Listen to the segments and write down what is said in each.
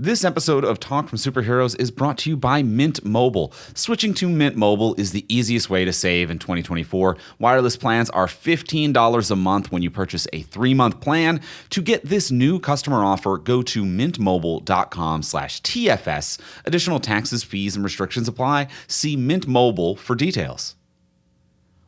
This episode of Talk from Superheroes is brought to you by Mint Mobile. Switching to Mint Mobile is the easiest way to save in 2024. Wireless plans are $15 a month when you purchase a 3-month plan. To get this new customer offer, go to mintmobile.com/TFS. Additional taxes, fees, and restrictions apply. See Mint Mobile for details.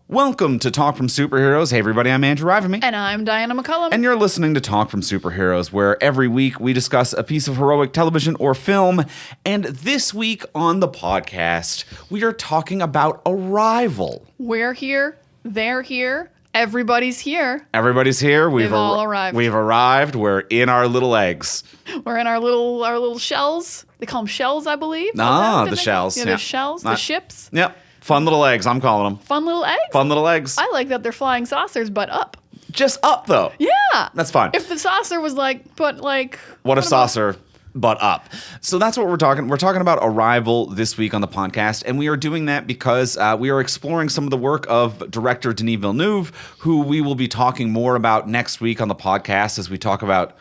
Welcome to Talk from Superheroes. Hey everybody, I'm Andrew Rivamy. And I'm Diana McCullum. And you're listening to Talk from Superheroes, where every week we discuss a piece of heroic television or film. And this week on the podcast, we are talking about Arrival. We're here. They're here. Everybody's here. Everybody's here. We've all arrived. We've arrived. We're in our little eggs. We're in our little shells. They call them shells, I believe. The shells. Yeah, the shells. The ships. Yep. Fun little eggs, I'm calling them. Fun little eggs? Fun little eggs. I like that they're flying saucers, but up. Just up, though. Yeah. That's fine. If the saucer was What if saucer, but up? So that's what we're talking. We're talking about Arrival this week on the podcast, and we are doing that because we are exploring some of the work of director Denis Villeneuve, who we will be talking more about next week on the podcast as we talk about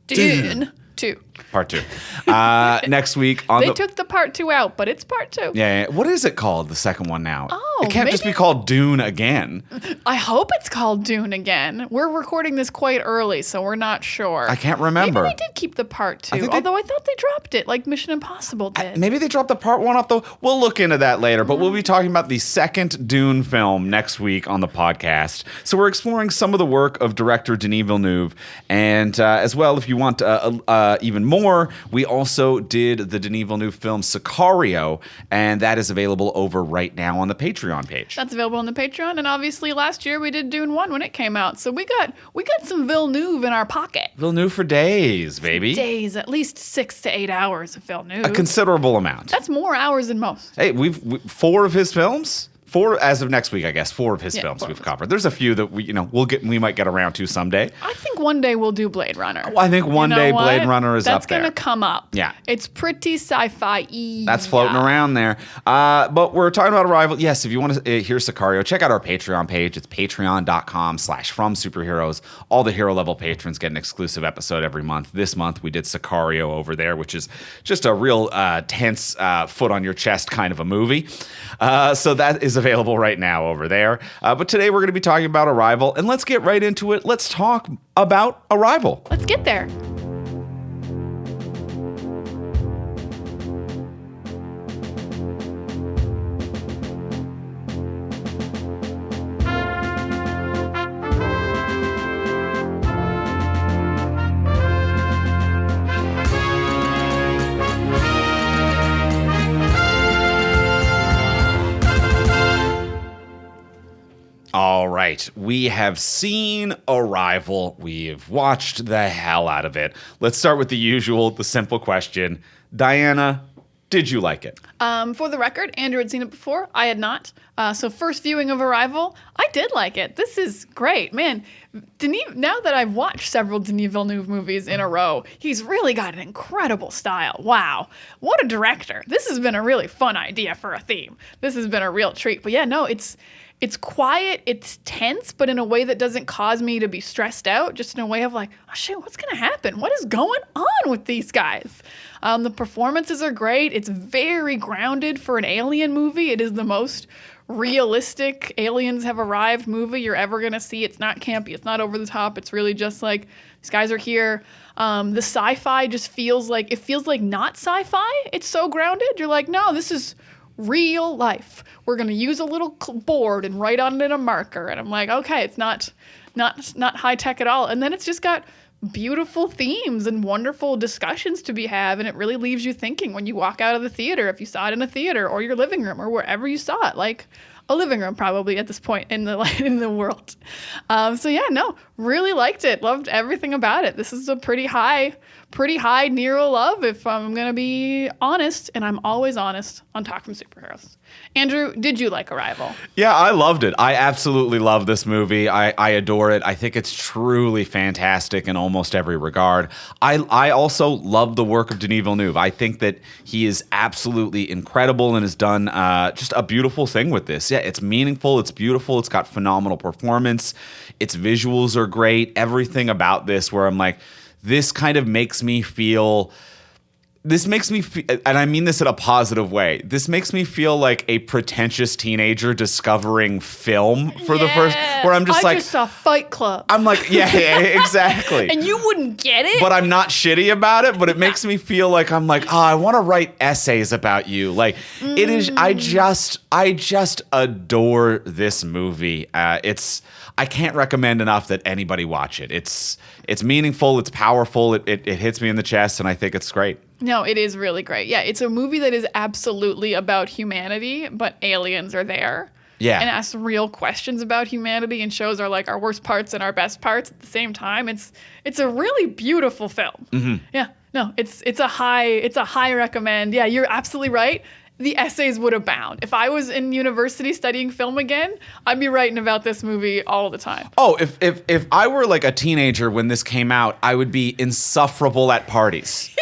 Dune 2. Part 2. Next week on They took the Part 2 out, but it's Part 2. Yeah. What is it called, the second one now? Oh, it can't just be called Dune again. I hope it's called Dune again. We're recording this quite early, so we're not sure. I can't remember. Maybe they did keep the Part 2, although I thought they dropped it, like Mission Impossible did. Maybe they dropped the Part 1 off, though. We'll look into that later, but we'll be talking about the second Dune film next week on the podcast. So we're exploring some of the work of director Denis Villeneuve, and as well, if you want even more, we also did the Denis Villeneuve film Sicario, and that is available over right now on the Patreon page. That's available on the Patreon, and obviously last year we did Dune 1 when it came out, so we got some Villeneuve in our pocket. Villeneuve for days, baby. Days, at least 6 to 8 hours of Villeneuve. A considerable amount. That's more hours than most. Hey, we 4 of his films. 4 as of next week, I guess. 4 of his films we've covered. There's a few that we might get around to someday. I think one day we'll do Blade Runner. I think one day Blade Runner is up there. That's gonna come up. Yeah, it's pretty sci-fi-y. That's floating around there. But we're talking about Arrival. Yes, if you want to hear Sicario, check out our Patreon page. It's patreon.com/FromSuperheroes. All the hero level patrons get an exclusive episode every month. This month we did Sicario over there, which is just a real tense foot on your chest kind of a movie. So that is available right now over there. But today we're going to be talking about Arrival, and let's get right into it. Let's talk about Arrival. Let's get there. All right, we have seen Arrival. We've watched the hell out of it. Let's start with the simple question. Diana, did you like it? For the record, Andrew had seen it before. I had not. So first viewing of Arrival, I did like it. This is great. Man, now that I've watched several Denis Villeneuve movies in a row, he's really got an incredible style. Wow. What a director. This has been a really fun idea for a theme. This has been a real treat. But yeah, no, it's quiet, it's tense, but in a way that doesn't cause me to be stressed out, just in a way of like, oh shit, what's going to happen? What is going on with these guys? The performances are great. It's very grounded for an alien movie. It is the most realistic aliens have arrived movie you're ever going to see. It's not campy. It's not over the top. It's really just like, these guys are here. The sci-fi just feels like not sci-fi. It's so grounded. You're like, no, this is real life. We're going to use a little board and write on it in a marker. And I'm like, okay, it's not high tech at all. And then it's just got beautiful themes and wonderful discussions to be had. And it really leaves you thinking when you walk out of the theater, if you saw it in a theater or your living room or wherever you saw it, like a living room probably at this point in the world. So yeah, no, really liked it. Loved everything about it. This is a pretty high Nero love, if I'm going to be honest, and I'm always honest on Talk from Superheroes. Andrew, did you like Arrival? Yeah, I loved it. I absolutely love this movie. I adore it. I think it's truly fantastic in almost every regard. I also love the work of Denis Villeneuve. I think that he is absolutely incredible and has done just a beautiful thing with this. Yeah, it's meaningful. It's beautiful. It's got phenomenal performance. Its visuals are great. Everything about this where I'm like, this kind of makes me feel this makes me and I mean this in a positive way. This makes me feel like a pretentious teenager discovering film for the first, where I'm just I like, just saw Fight Club. I'm like, yeah, exactly. And you wouldn't get it? But I'm not shitty about it, but it makes me feel like I'm like, oh, I want to write essays about you. Like it is, I just adore this movie. I can't recommend enough that anybody watch it. It's meaningful, it's powerful, it hits me in the chest, and I think it's great. No, it is really great. Yeah, it's a movie that is absolutely about humanity, but aliens are there. Yeah. And asks real questions about humanity and shows our like our worst parts and our best parts at the same time. It's a really beautiful film. Mm-hmm. Yeah. No, it's a high recommend. Yeah, you're absolutely right. The essays would abound. If I was in university studying film again, I'd be writing about this movie all the time. Oh, if I were like a teenager when this came out, I would be insufferable at parties.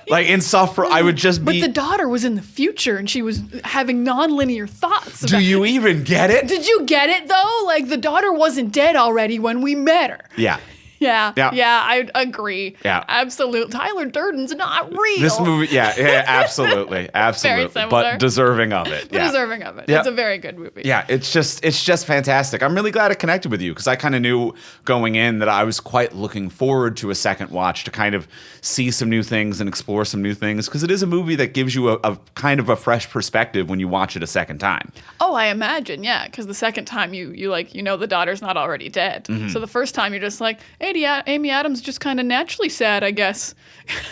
Like insufferable, I would just be. But the daughter was in the future and she was having nonlinear thoughts. Do you even get it? Did you get it though? Like the daughter wasn't dead already when we met her. Yeah. Yeah, I agree. Yeah. Absolutely. Tyler Durden's not real. This movie, yeah, absolutely. Very similar. But deserving of it. Yeah. Deserving of it. Yeah. It's a very good movie. Yeah, it's just fantastic. I'm really glad it connected with you because I kind of knew going in that I was quite looking forward to a second watch to kind of see some new things and explore some new things because it is a movie that gives you a kind of a fresh perspective when you watch it a second time. Oh, I imagine, yeah, because the second time you know the daughter's not already dead. Mm-hmm. So the first time you're just like, hey, Amy Adams just kind of naturally sad, I guess.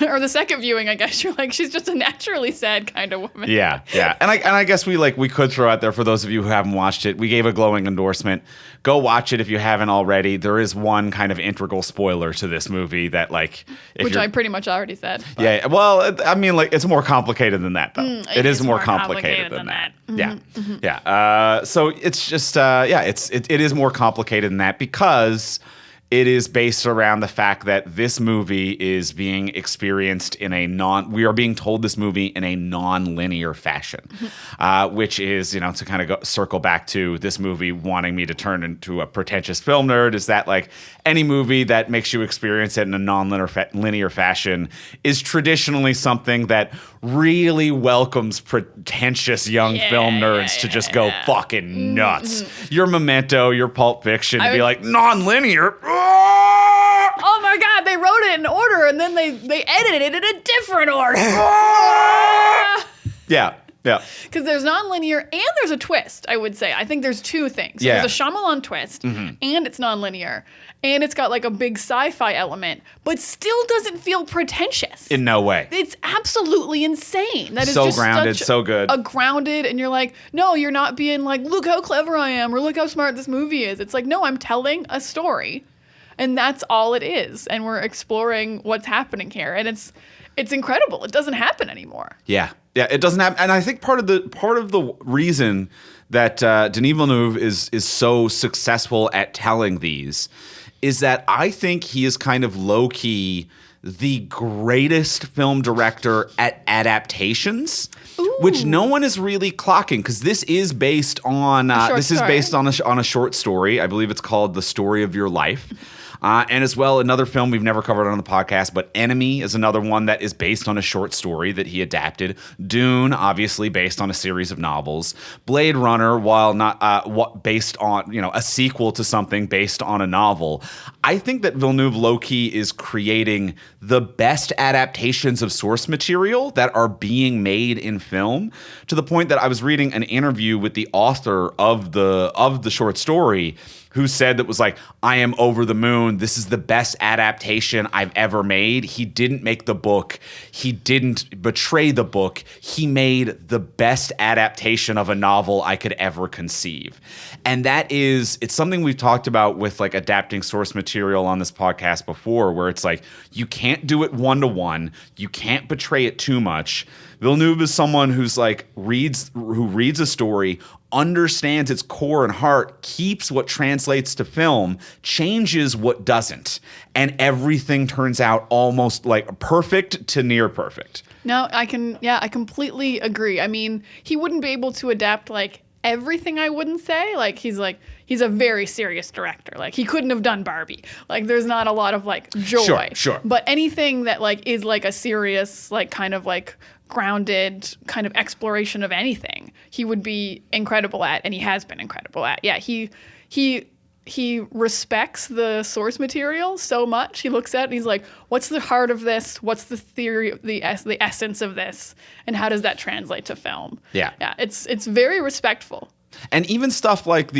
Or the second viewing, I guess you're like, she's just a naturally sad kind of woman. Yeah. And I guess we could throw out there for those of you who haven't watched it, we gave a glowing endorsement. Go watch it if you haven't already. There is one kind of integral spoiler to this movie that like, which I pretty much already said. But. Yeah. Well, I mean, like it's more complicated than that, though. It is more complicated than that. Mm-hmm. Yeah. Mm-hmm. Yeah. So it's just it is more complicated than that because it is based around the fact that this movie is being experienced we are being told this movie in a non-linear fashion, which is, to kind of circle back to this movie wanting me to turn into a pretentious film nerd, is that like any movie that makes you experience it in a non-linear fashion is traditionally something that really welcomes pretentious young film nerds to just go fucking nuts. Mm-hmm. Your Memento, your Pulp Fiction, to be like, non-linear? Oh my God, they wrote it in order and then they edited it in a different order. Yeah. Because there's nonlinear and there's a twist, I would say. I think there's two things. Yeah. There's a Shyamalan twist and it's nonlinear. And it's got like a big sci-fi element, but still doesn't feel pretentious. In no way. It's absolutely insane. That is so just grounded, so good. Grounded, and you're like, no, you're not being like, look how clever I am, or look how smart this movie is. It's like, no, I'm telling a story, and that's all it is. And we're exploring what's happening here, and it's incredible. It doesn't happen anymore. Yeah, it doesn't happen. And I think part of the reason that Denis Villeneuve is so successful at telling these is that I think he is kind of low-key the greatest film director at adaptations, which no one is really clocking because this is based on on a short story. I believe it's called The Story of Your Life. And as well, another film we've never covered on the podcast, but Enemy is another one that is based on a short story that he adapted. Dune, obviously based on a series of novels. Blade Runner, while not based on a sequel to something based on a novel. I think that Villeneuve low-key is creating the best adaptations of source material that are being made in film, to the point that I was reading an interview with the author of the short story, who said that was like, I am over the moon. This is the best adaptation I've ever made. He didn't make the book. He didn't betray the book. He made the best adaptation of a novel I could ever conceive. And it's something we've talked about with like adapting source material on this podcast before, where it's like, you can't do it one-to-one. You can't betray it too much. Villeneuve is someone who reads a story, understands its core and heart, keeps what translates to film, changes what doesn't, and everything turns out almost like perfect to near perfect. No, I completely agree. I mean, he wouldn't be able to adapt like everything I wouldn't say. Like he's a very serious director. Like he couldn't have done Barbie. Like there's not a lot of like joy. Sure. But anything that like is like a serious like kind of like grounded kind of exploration of anything, he would be incredible at, and he has been incredible at. Yeah, he respects the source material so much. He looks at it and he's like, what's the heart of this? What's the theory, the essence of this? And how does that translate to film? Yeah. Yeah, it's very respectful. And even stuff like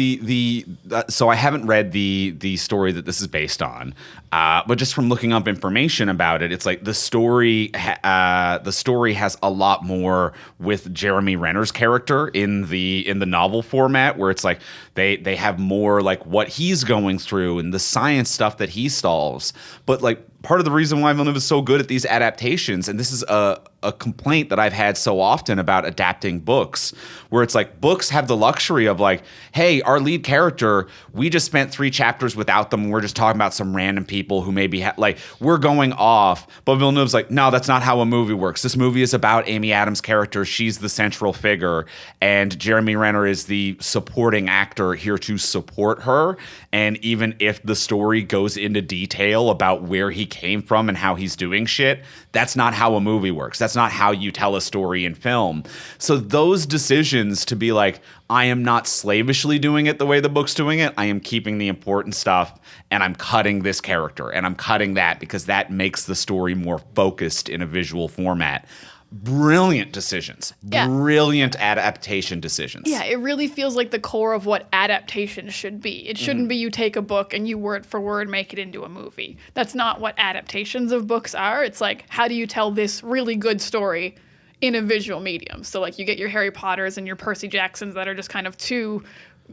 so I haven't read the story that this is based on, but just from looking up information about it, it's like the story has a lot more with Jeremy Renner's character in the novel format, where it's like they have more like what he's going through and the science stuff that he solves. But like part of the reason why Villeneuve is so good at these adaptations, and this is a complaint that I've had so often about adapting books, where it's like books have the luxury of like, hey, our lead character, we just spent 3 chapters without them. We're just talking about some random people who maybe like we're going off. But Villeneuve's like, no, that's not how a movie works. This movie is about Amy Adams' character. She's the central figure, and Jeremy Renner is the supporting actor here to support her. And even if the story goes into detail about where he came from and how he's doing shit, that's not how a movie works. That's not how you tell a story in film. So those decisions to be like, I am not slavishly doing it the way the book's doing it. I am keeping the important stuff, and I'm cutting this character, and I'm cutting that because that makes the story more focused in a visual format. Brilliant decisions. Yeah. Brilliant adaptation decisions. Yeah, it really feels like the core of what adaptation should be. It shouldn't be you take a book and you word for word make it into a movie. That's not what adaptations of books are. It's like, how do you tell this really good story in a visual medium? So like you get your Harry Potters and your Percy Jacksons that are just kind of too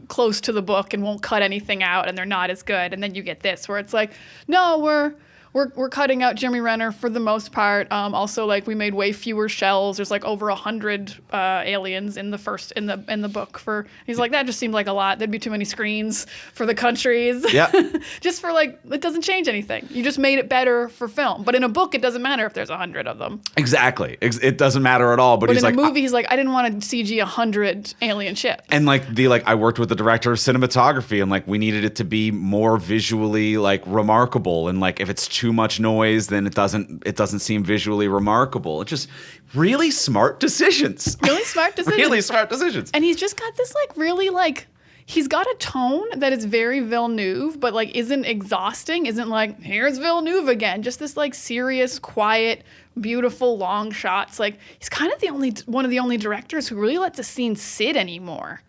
close to the book and won't cut anything out, and they're not as good. And then you get this where it's like, no, we're cutting out Jeremy Renner for the most part. Also, like we made way fewer shells. There's like over 100 aliens in the book. He's like, that just seemed like a lot. There'd be too many screens for the countries. Yeah. Just for like, it doesn't change anything. You just made it better for film. But in a book, it doesn't matter if there's 100 of them. Exactly. It doesn't matter at all. But he's in like, a movie, he's like, I didn't want to CG 100 alien ships. and like I worked with the director of cinematography, and like we needed it to be more visually like remarkable. And like if it's too much noise, then it doesn't seem visually remarkable. It's just really smart decisions. Really smart decisions. Really smart decisions. And he's just got this like really like, he's got a tone that is very Villeneuve, but like isn't exhausting, isn't like, here's Villeneuve again. Just this like serious, quiet, beautiful long shots. Like he's kind of one of the only directors who really lets a scene sit anymore.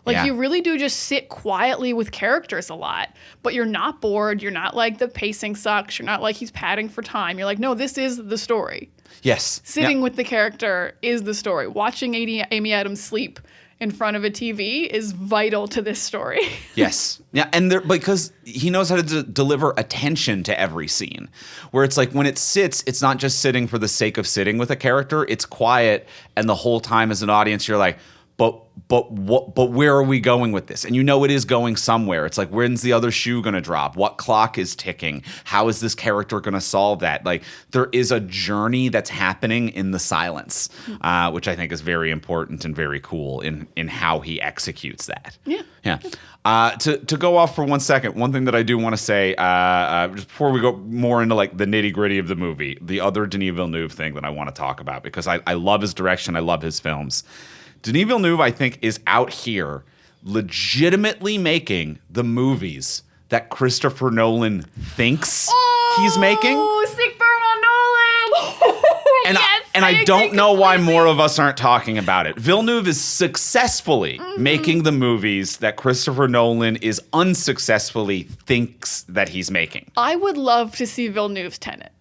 Like, you really do just sit quietly with characters a lot, but you're not bored. You're not like the pacing sucks. You're not like he's padding for time. You're like, no, this is the story. Yes. Sitting with the character is the story. Watching Amy Adams sleep in front of a TV is vital to this story. Yes. Yeah, and because he knows how to deliver attention to every scene. Where it's like when it sits, it's not just sitting for the sake of sitting with a character. It's quiet, and the whole time as an audience, you're like, but where are we going with this? And you know it is going somewhere. It's like, when's the other shoe going to drop? What clock is ticking? How is this character going to solve that? Like, there is a journey that's happening in the silence, which I think is very important and very cool in how he executes that. Yeah. Yeah. To go off for 1 second, one thing that I do want to say, just before we go more into like the nitty gritty of the movie, the other Denis Villeneuve thing that I want to talk about, because I love his direction. I love his films. Denis Villeneuve, I think, is out here legitimately making the movies that Christopher Nolan thinks he's making. Oh, sick burn on Nolan! I don't know why more of us aren't talking about it. Villeneuve is successfully making the movies that Christopher Nolan is unsuccessfully thinks that he's making. I would love to see Villeneuve's Tenet.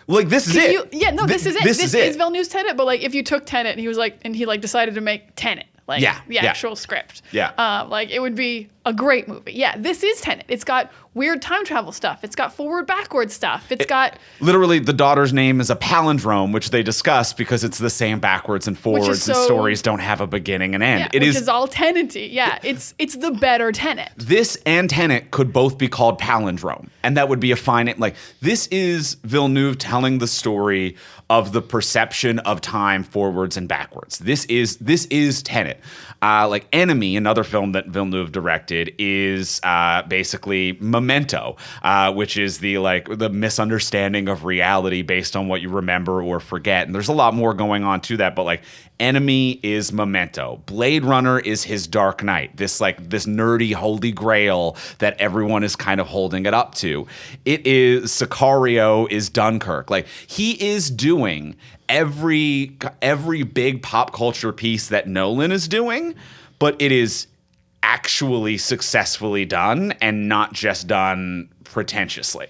Like, this is it. This is it. This is it. Villeneuve's Tenet, but like if you took Tenet and he was like, and he like decided to make Tenet, like the actual script. Yeah. Like it would be a great movie. Yeah, this is Tenet. It's got weird time travel stuff. It's got forward-backward stuff. It's got... Literally, the daughter's name is a palindrome, which they discuss because it's the same backwards and forwards, and stories don't have a beginning and end. Yeah, which is all Tenet-y. Yeah, it's the better Tenet. This and Tenet could both be called palindrome, and that would be a fine... Like, this is Villeneuve telling the story of the perception of time forwards and backwards. This is Tenet. Like Enemy, another film that Villeneuve directed, is basically Memento, which is the misunderstanding of reality based on what you remember or forget. And there's a lot more going on to that, but like Enemy is Memento. Blade Runner is his Dark Knight. This nerdy holy grail that everyone is kind of holding it up to. It is Sicario is Dunkirk. Like he is doing every big pop culture piece that Nolan is doing, but it is actually successfully done and not just done pretentiously.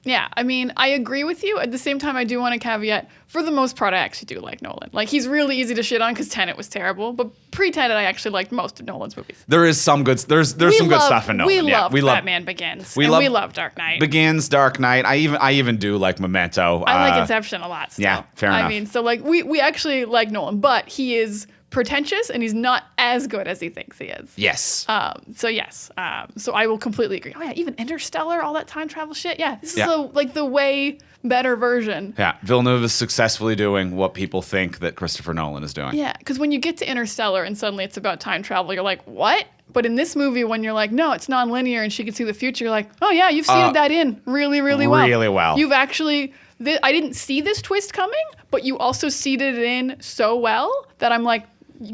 Yeah, I mean, I agree with you. At the same time, I do want to caveat, for the most part, I actually do like Nolan. Like, he's really easy to shit on because Tenet was terrible, but pre-Tenet, I actually liked most of Nolan's movies. There is some good, there's some good stuff in Nolan. We love Batman Begins, we love Dark Knight. Begins, Dark Knight. I even do like Memento. I like Inception a lot still. Yeah, fair enough. I mean, so like, we actually like Nolan, but he is pretentious and he's not as good as he thinks he is. Yes. So yes. So I will completely agree. Oh yeah, even Interstellar, all that time travel shit. Yeah, this is the way better version. Yeah, Villeneuve is successfully doing what people think that Christopher Nolan is doing. Yeah, because when you get to Interstellar and suddenly it's about time travel, you're like, what? But in this movie, when you're like, no, it's non-linear and she can see the future, you're like, oh yeah, you've seeded that in really, really well. Really well. You've actually... I didn't see this twist coming, but you also seeded it in so well that I'm like,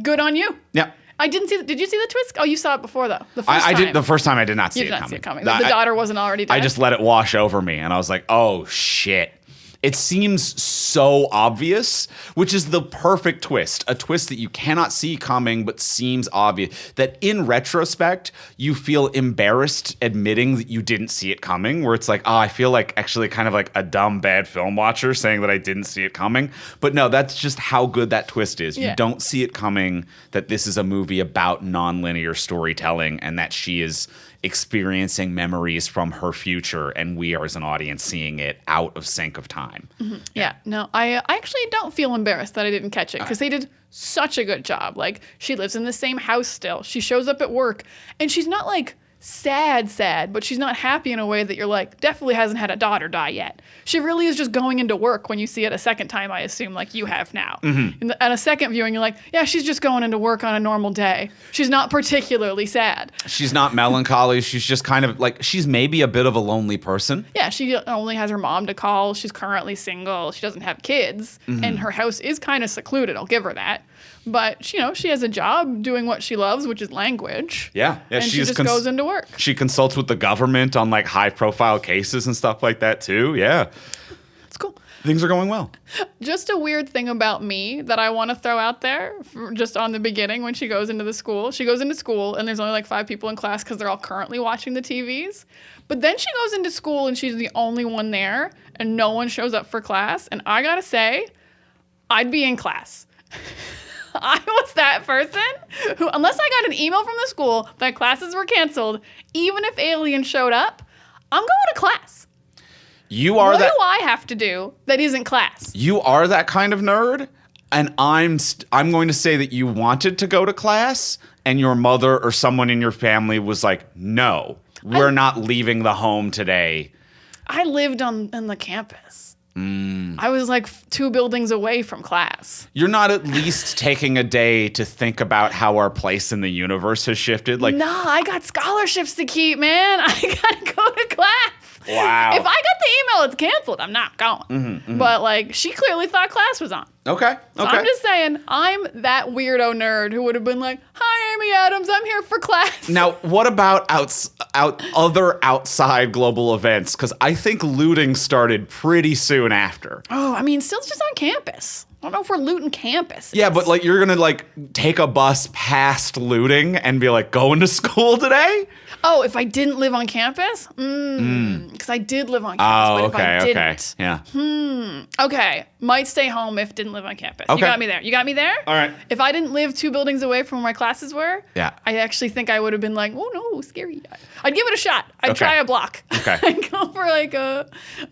good on you. Yeah. I didn't see. Did you see the twist? Oh, you saw it before though. The first I time. did. The first time I did not see it coming. You did not see it coming. The daughter wasn't already dead. I just let it wash over me, and I was like, oh shit. It seems so obvious, which is the perfect twist. A twist that you cannot see coming, but seems obvious. That in retrospect, you feel embarrassed admitting that you didn't see it coming, where it's like, oh, I feel like actually kind of like a dumb, bad film watcher saying that I didn't see it coming. But no, that's just how good that twist is. Yeah. You don't see it coming that this is a movie about nonlinear storytelling and that she is experiencing memories from her future, and we are as an audience seeing it out of sync of time. Mm-hmm. Yeah, no, I actually don't feel embarrassed that I didn't catch it because they did such a good job. Like, she lives in the same house still. She shows up at work, and she's not like sad, but she's not happy in a way that you're like, definitely hasn't had a daughter die yet. She really is just going into work when you see it a second time, I assume, like you have now. Mm-hmm. At a second viewing, you're like, yeah, she's just going into work on a normal day. She's not particularly sad. She's not melancholy. She's just kind of like, she's maybe a bit of a lonely person. Yeah, she only has her mom to call. She's currently single. She doesn't have kids. Mm-hmm. And her house is kind of secluded. I'll give her that. But, she has a job doing what she loves, which is language. Yeah. And she just goes into work. She consults with the government on, like, high-profile cases and stuff like that, too. Yeah. It's cool. Things are going well. Just a weird thing about me that I want to throw out there, just on the beginning when she goes into the school. She goes into school, and there's only, like, 5 people in class because they're all currently watching the TVs. But then she goes into school, and she's the only one there, and no one shows up for class. And I gotta say, I'd be in class. I was that person who, unless I got an email from the school that classes were canceled, even if aliens showed up, I'm going to class. What do I have to do that isn't class? You are that kind of nerd, and I'm going to say that you wanted to go to class, and your mother or someone in your family was like, no, we're not leaving the home today. I lived on the campus. I was like 2 buildings away from class. You're not at least taking a day to think about how our place in the universe has shifted? Like, no, I got scholarships to keep, man. I gotta go to class. Wow. If I got the email, it's canceled, I'm not going. Mm-hmm, mm-hmm. But like, she clearly thought class was on. Okay. So I'm just saying, I'm that weirdo nerd who would have been like, hi, Amy Adams, I'm here for class. Now, what about other outside global events? Because I think looting started pretty soon after. Oh, I mean, still just on campus. I don't know if we're looting campuses. Yeah, but like you're gonna like take a bus past looting and be like, going to school today? Oh, if I didn't live on campus? Because I did live on campus. Oh, but if I okay, didn't, yeah. Okay, might stay home if didn't live on campus. Okay. You got me there. You got me there? All right. If I didn't live 2 buildings away from where my classes were, Yeah. I actually think I would have been like, oh no, scary. I'd give it a shot. I'd Okay. try a block. Okay. I'd go for I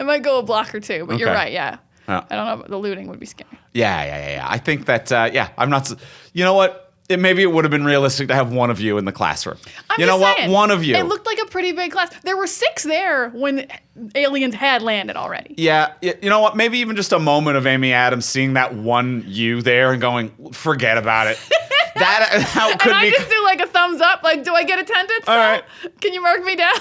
might go a block or 2, but you're Okay. right, yeah. Yeah. I don't know, but the looting would be scary. Yeah. I think that, I'm not, you know what? Maybe it would have been realistic to have one of you in the classroom. I'm You know just what? saying, One of you. It looked like a pretty big class. There were 6 there when aliens had landed already. Yeah, you know what? Maybe even just a moment of Amy Adams seeing that one you there and going, forget about it. That could And I be. just do like a thumbs up. Like, do I get attendance? All right. Can you mark me down?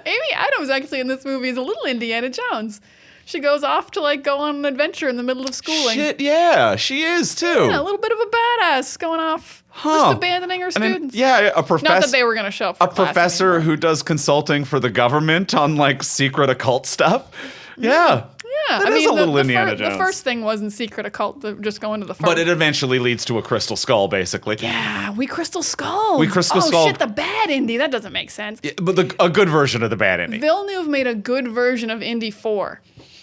Amy Adams actually in this movie is a little Indiana Jones. She goes off to like go on an adventure in the middle of schooling. Shit, yeah, she is too. Yeah, a little bit of a badass going off, just abandoning her students. Yeah, a Not professor. that they were going to show up for A class professor anymore. who does consulting for the government on like secret occult stuff. Yeah. Yeah, That is a little Indiana The Jones. first thing wasn't secret occult, just going to the farm. But it eventually leads to a crystal skull, basically. Yeah, we crystal skull. We crystal oh, skulled. shit, the bad Indy. That doesn't make sense. Yeah, but a good version of the bad ending. Villeneuve made a good version of Indy 4.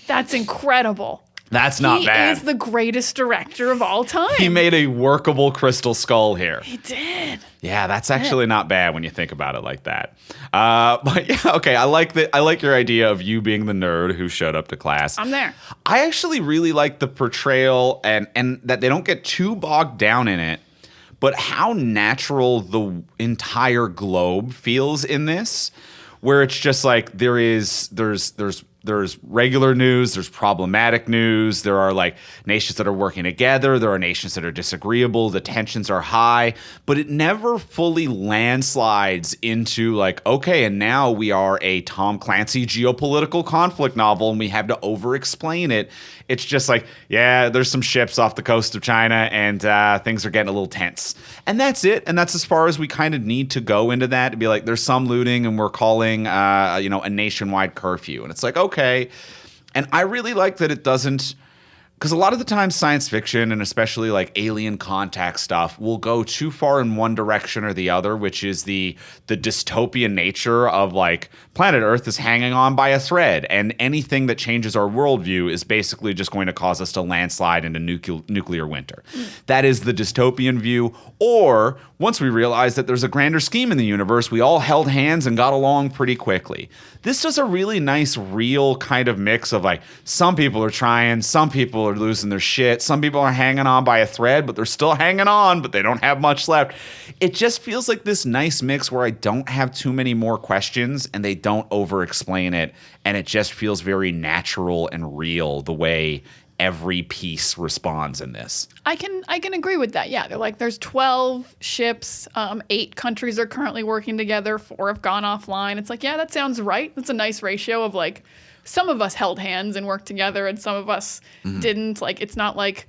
That's incredible. That's not He bad. is the greatest director of all time. He made a workable crystal skull here. He did. Yeah, that's actually not bad when you think about it like that. But yeah, okay, I like your idea of you being the nerd who showed up to class. I'm there. I actually really like the portrayal and that they don't get too bogged down in it, but how natural the entire globe feels in this, where it's just like there's regular news, there's problematic news, there are like nations that are working together, there are nations that are disagreeable, the tensions are high, but it never fully landslides into like, okay, and now we are a Tom Clancy geopolitical conflict novel and we have to over-explain it. It's just like, yeah, there's some ships off the coast of China and things are getting a little tense. And that's it. And that's as far as we kind of need to go into that, to be like, there's some looting and we're calling, a nationwide curfew. And it's like, okay. And I really like that it doesn't, because a lot of the time science fiction and especially like alien contact stuff will go too far in one direction or the other, which is the dystopian nature of like planet Earth is hanging on by a thread and anything that changes our worldview is basically just going to cause us to landslide into nuclear winter. That is the dystopian view. Or once we realize that there's a grander scheme in the universe, we all held hands and got along pretty quickly. This does a really nice, real kind of mix of like some people are trying, some people are losing their shit, some people are hanging on by a thread, but they're still hanging on, but they don't have much left. It just feels like this nice mix where I don't have too many more questions and they don't over-explain it, and it just feels very natural and real the way every piece responds in this. I can agree with that. Yeah, they're like there's 12 ships, 8 countries are currently working together, 4 have gone offline. It's like, yeah, that sounds right. That's a nice ratio of like some of us held hands and worked together and some of us didn't. Like it's not like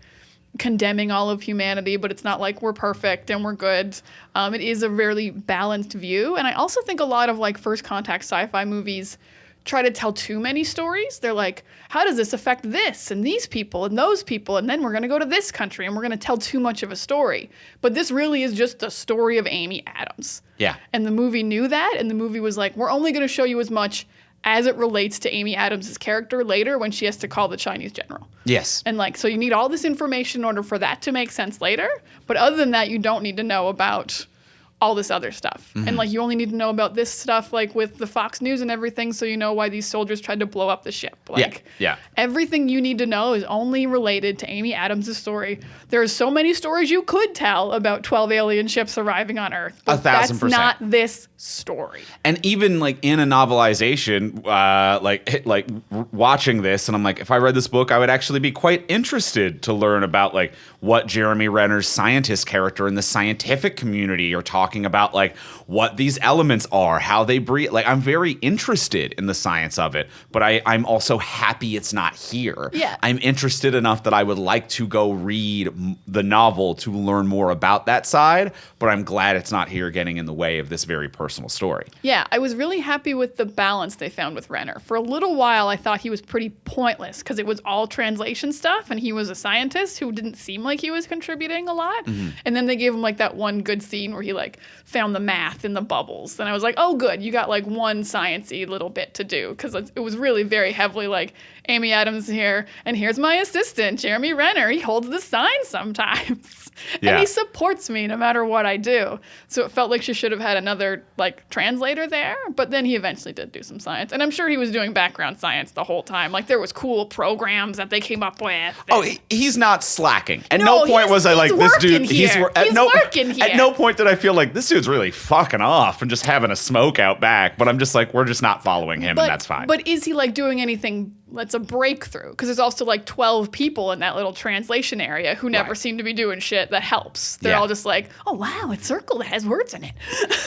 condemning all of humanity, but it's not like we're perfect and we're good. It is a very balanced view. And I also think a lot of like first contact sci-fi movies try to tell too many stories. They're like, how does this affect this and these people and those people? And then we're going to go to this country and we're going to tell too much of a story. But this really is just the story of Amy Adams. Yeah. And the movie knew that. And the movie was like, we're only going to show you as much as it relates to Amy Adams' character later when she has to call the Chinese general. Yes. And like, so you need all this information in order for that to make sense later. But other than that, you don't need to know about all this other stuff. And like you only need to know about this stuff like with the Fox News and everything so you know why these soldiers tried to blow up the ship. Like Yeah. everything you need to know is only related to Amy Adams' story. There are so many stories you could tell about 12 alien ships arriving on Earth. But 1,000%. that's not this story. And even like in a novelization, watching this, and I'm like, if I read this book, I would actually be quite interested to learn about like what Jeremy Renner's scientist character in the scientific community are talking talking about like what these elements are, how they breathe. Like I'm very interested in the science of it, but I'm also happy it's not here. Yeah. I'm interested enough that I would like to go read the novel to learn more about that side, but I'm glad it's not here getting in the way of this very personal story. Yeah, I was really happy with the balance they found with Renner. For a little while, I thought he was pretty pointless because it was all translation stuff, and he was a scientist who didn't seem like he was contributing a lot. And then they gave him like that one good scene where he like found the math in the bubbles, and I was like, oh, good, you got like one sciencey little bit to do, because it was really very heavily like Amy Adams here, and here's my assistant, Jeremy Renner. He holds the sign sometimes. And he supports me no matter what I do. So it felt like she should have had another like translator there, but then he eventually did do some science. And I'm sure he was doing background science the whole time. Like there was cool programs that they came up with. Oh, he's not slacking. At no point was I like, this dude, he's working here. At no point did I feel like this dude's really fucking off and just having a smoke out back. But I'm just like, we're just not following him, and that's fine. But is he like doing anything that's a breakthrough? Because there's also like 12 people in that little translation area who never seem to be doing shit that helps. They're all just like, oh, wow, it's circle that has words in it.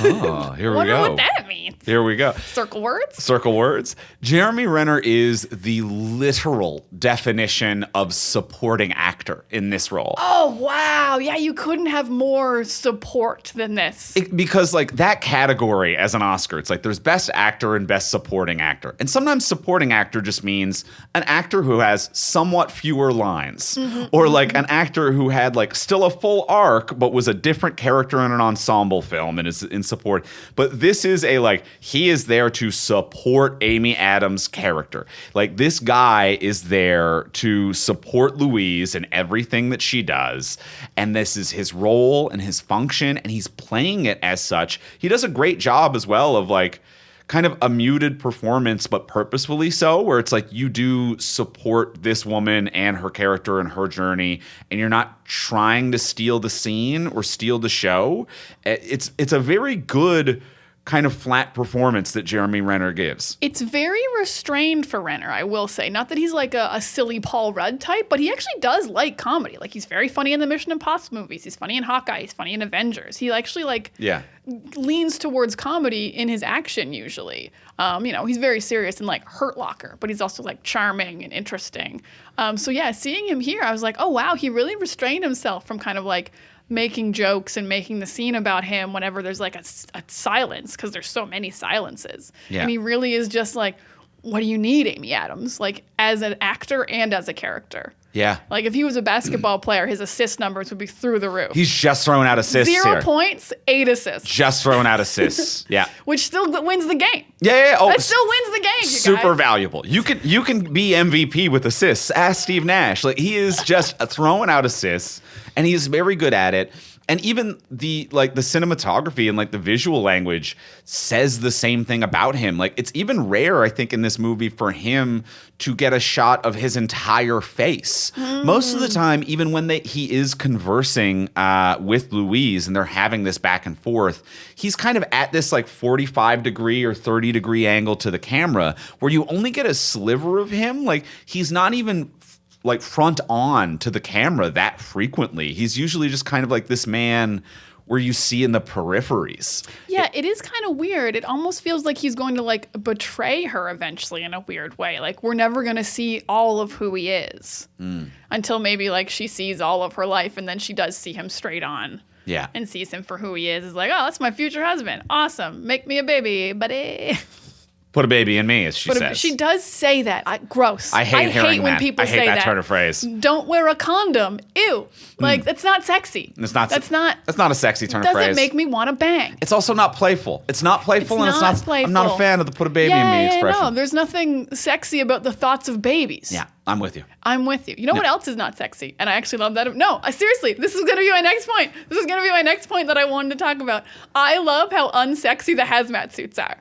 Oh, here we go. I wonder what that means. Here we go. Circle words? Circle words. Jeremy Renner is the literal definition of supporting actor in this role. Oh, wow. Yeah, you couldn't have more support than this. Because like that category as an Oscar, it's like there's best actor and best supporting actor. And sometimes supporting actor just means an actor who has somewhat fewer lines, or like an actor who had like still a full arc but was a different character in an ensemble film and is in support. But this is a like, he is there to support Amy Adams' character. Like this guy is there to support Louise in everything that she does, and this is his role and his function, and he's playing it as such. He does a great job as well of like kind of a muted performance, but purposefully so, where it's like you do support this woman and her character and her journey, and you're not trying to steal the scene or steal the show. It's a very good kind of flat performance that Jeremy Renner gives. It's very restrained for Renner, I will say. Not that he's like a silly Paul Rudd type, but he actually does like comedy. Like he's very funny in the Mission Impossible movies. He's funny in Hawkeye. He's funny in Avengers. He actually like leans towards comedy in his action usually. He's very serious in like Hurt Locker, but he's also like charming and interesting. So yeah, seeing him here, I was like, oh wow, he really restrained himself from kind of like making jokes and making the scene about him whenever there's like a silence, because there's so many silences. Yeah. And he really is just like, what do you need, Amy Adams? Like as an actor and as a character. Yeah. Like if he was a basketball player, his assist numbers would be through the roof. He's just throwing out assists 0 points, 8 assists. Just throwing out assists. Yeah. Which still wins the game. Yeah. Oh, that still wins the game, you super guys. Valuable. You can be MVP with assists. Ask Steve Nash. Like he is just throwing out assists, and he's very good at it. And even the cinematography and like the visual language says the same thing about him. Like it's even rare, I think, in this movie for him to get a shot of his entire face. Most of the time, even when he is conversing with Louise and they're having this back and forth, he's kind of at this like 45 degree or 30 degree angle to the camera where you only get a sliver of him. Like he's not even like front on to the camera that frequently. He's usually just kind of like this man where you see in the peripheries. Yeah, it is kind of weird. It almost feels like he's going to like betray her eventually in a weird way. Like we're never going to see all of who he is until maybe like she sees all of her life, and then she does see him straight on. Yeah. And sees him for who he is. Is like, oh, that's my future husband. Awesome. Make me a baby, buddy. Put a baby in me, as she says. She does say that. Gross. I hate hearing when that. people say that. I hate that turn of phrase. Don't wear a condom. Ew. Like, that's not sexy. That's not a sexy turn of phrase. Doesn't make me want to bang. It's also not playful. It's not playful, and it's not playful. I'm not a fan of the put a baby in me expression. No, there's nothing sexy about the thoughts of babies. Yeah, I'm with you. I'm with you. You know what else is not sexy? And I actually love that. No, seriously, this is going to be my next point. This is going to be my next point that I wanted to talk about. I love how unsexy the hazmat suits are.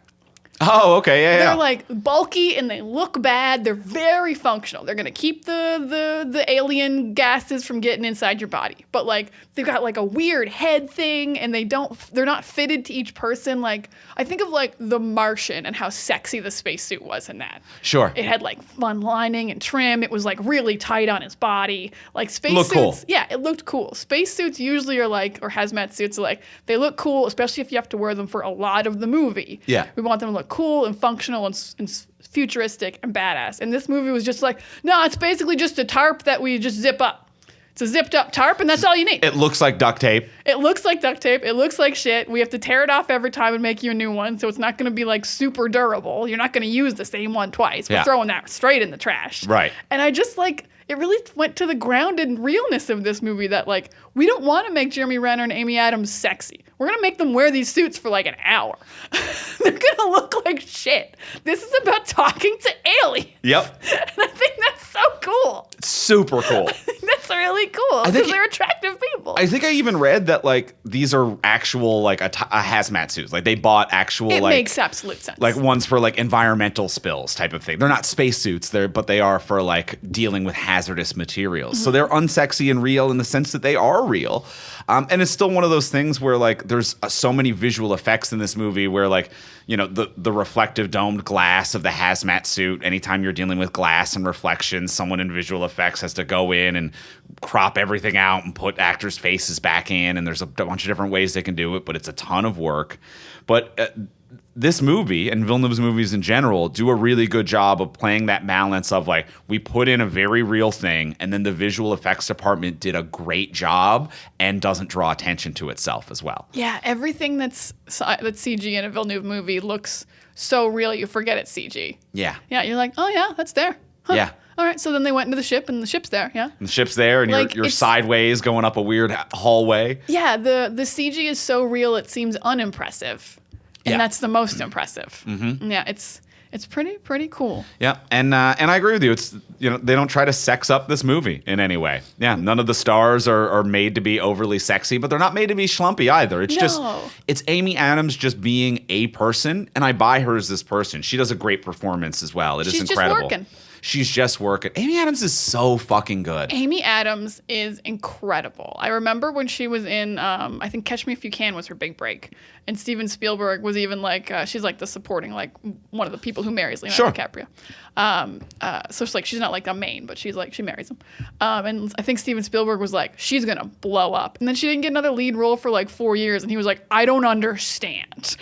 Oh, okay, yeah, They're yeah. like bulky and they look bad. They're very functional. They're gonna keep the alien gases from getting inside your body. But like they've got like a weird head thing, and they're not fitted to each person. Like I think of like The Martian and how sexy the spacesuit was in that. Sure. It had like fun lining and trim. It was like really tight on his body. Like Looked cool. spacesuits, yeah, it looked cool. Spacesuits usually are like, or hazmat suits are like, they look cool, especially if you have to wear them for a lot of the movie. Yeah. We want them to look cool and functional and futuristic and badass. And this movie was just like, no, it's basically just a tarp that we just zip up. It's a zipped up tarp, and that's all you need. It looks like duct tape. It looks like duct tape. It looks like shit. We have to tear it off every time and make you a new one, so it's not going to be like super durable. You're not going to use the same one twice. We're Yeah. throwing that straight in the trash. Right. And I just like, it really went to the grounded realness of this movie that like, we don't want to make Jeremy Renner and Amy Adams sexy. We're going to make them wear these suits for like an hour. They're going to look like shit. This is about talking to aliens. Yep. And I think that's so cool. Super cool. That's really cool because they're attractive people. I think I even read that like these are actual like a hazmat suits. Like they bought actual It like makes absolute sense. like ones for like environmental spills type of thing. They're not space suits, but they are for like dealing with hazardous materials. So they're unsexy and real in the sense that they are real. And it's still one of those things where like there's so many visual effects in this movie where like, you know, the reflective domed glass of the hazmat suit, anytime you're dealing with glass and reflections, someone in visual effects has to go in and crop everything out and put actors' faces back in. And there's a bunch of different ways they can do it, but it's a ton of work. But this movie and Villeneuve's movies in general do a really good job of playing that balance of like, we put in a very real thing and then the visual effects department did a great job and doesn't draw attention to itself as well. Yeah, everything that's CG in a Villeneuve movie looks so real you forget it's CG. Yeah. Yeah, you're like, oh yeah, that's there. Huh. Yeah. All right, so then they went into the ship and the ship's there, yeah? And the ship's there and Like, you're it's- sideways going up a weird hallway. Yeah, the CG is so real it seems unimpressive. And Yeah. that's the most impressive. Mm-hmm. Yeah, it's pretty cool. Yeah, and I agree with you. It's, you know, they don't try to sex up this movie in any way. Yeah, none of the stars are made to be overly sexy, but they're not made to be schlumpy either. It's just it's Amy Adams just being a person, and I buy her as this person. She does a great performance as well. It is She's just incredible. working. She's just working. Amy Adams is so fucking good. Amy Adams is incredible. I remember when she was in, I think Catch Me If You Can was her big break. And Steven Spielberg was even like, she's like the supporting, like one of the people who marries Leonardo DiCaprio. So she's like, she's not like the main, but she's like, she marries him. And I think Steven Spielberg was like, she's going to blow up. And then she didn't get another lead role for like 4 years. And he was like, I don't understand.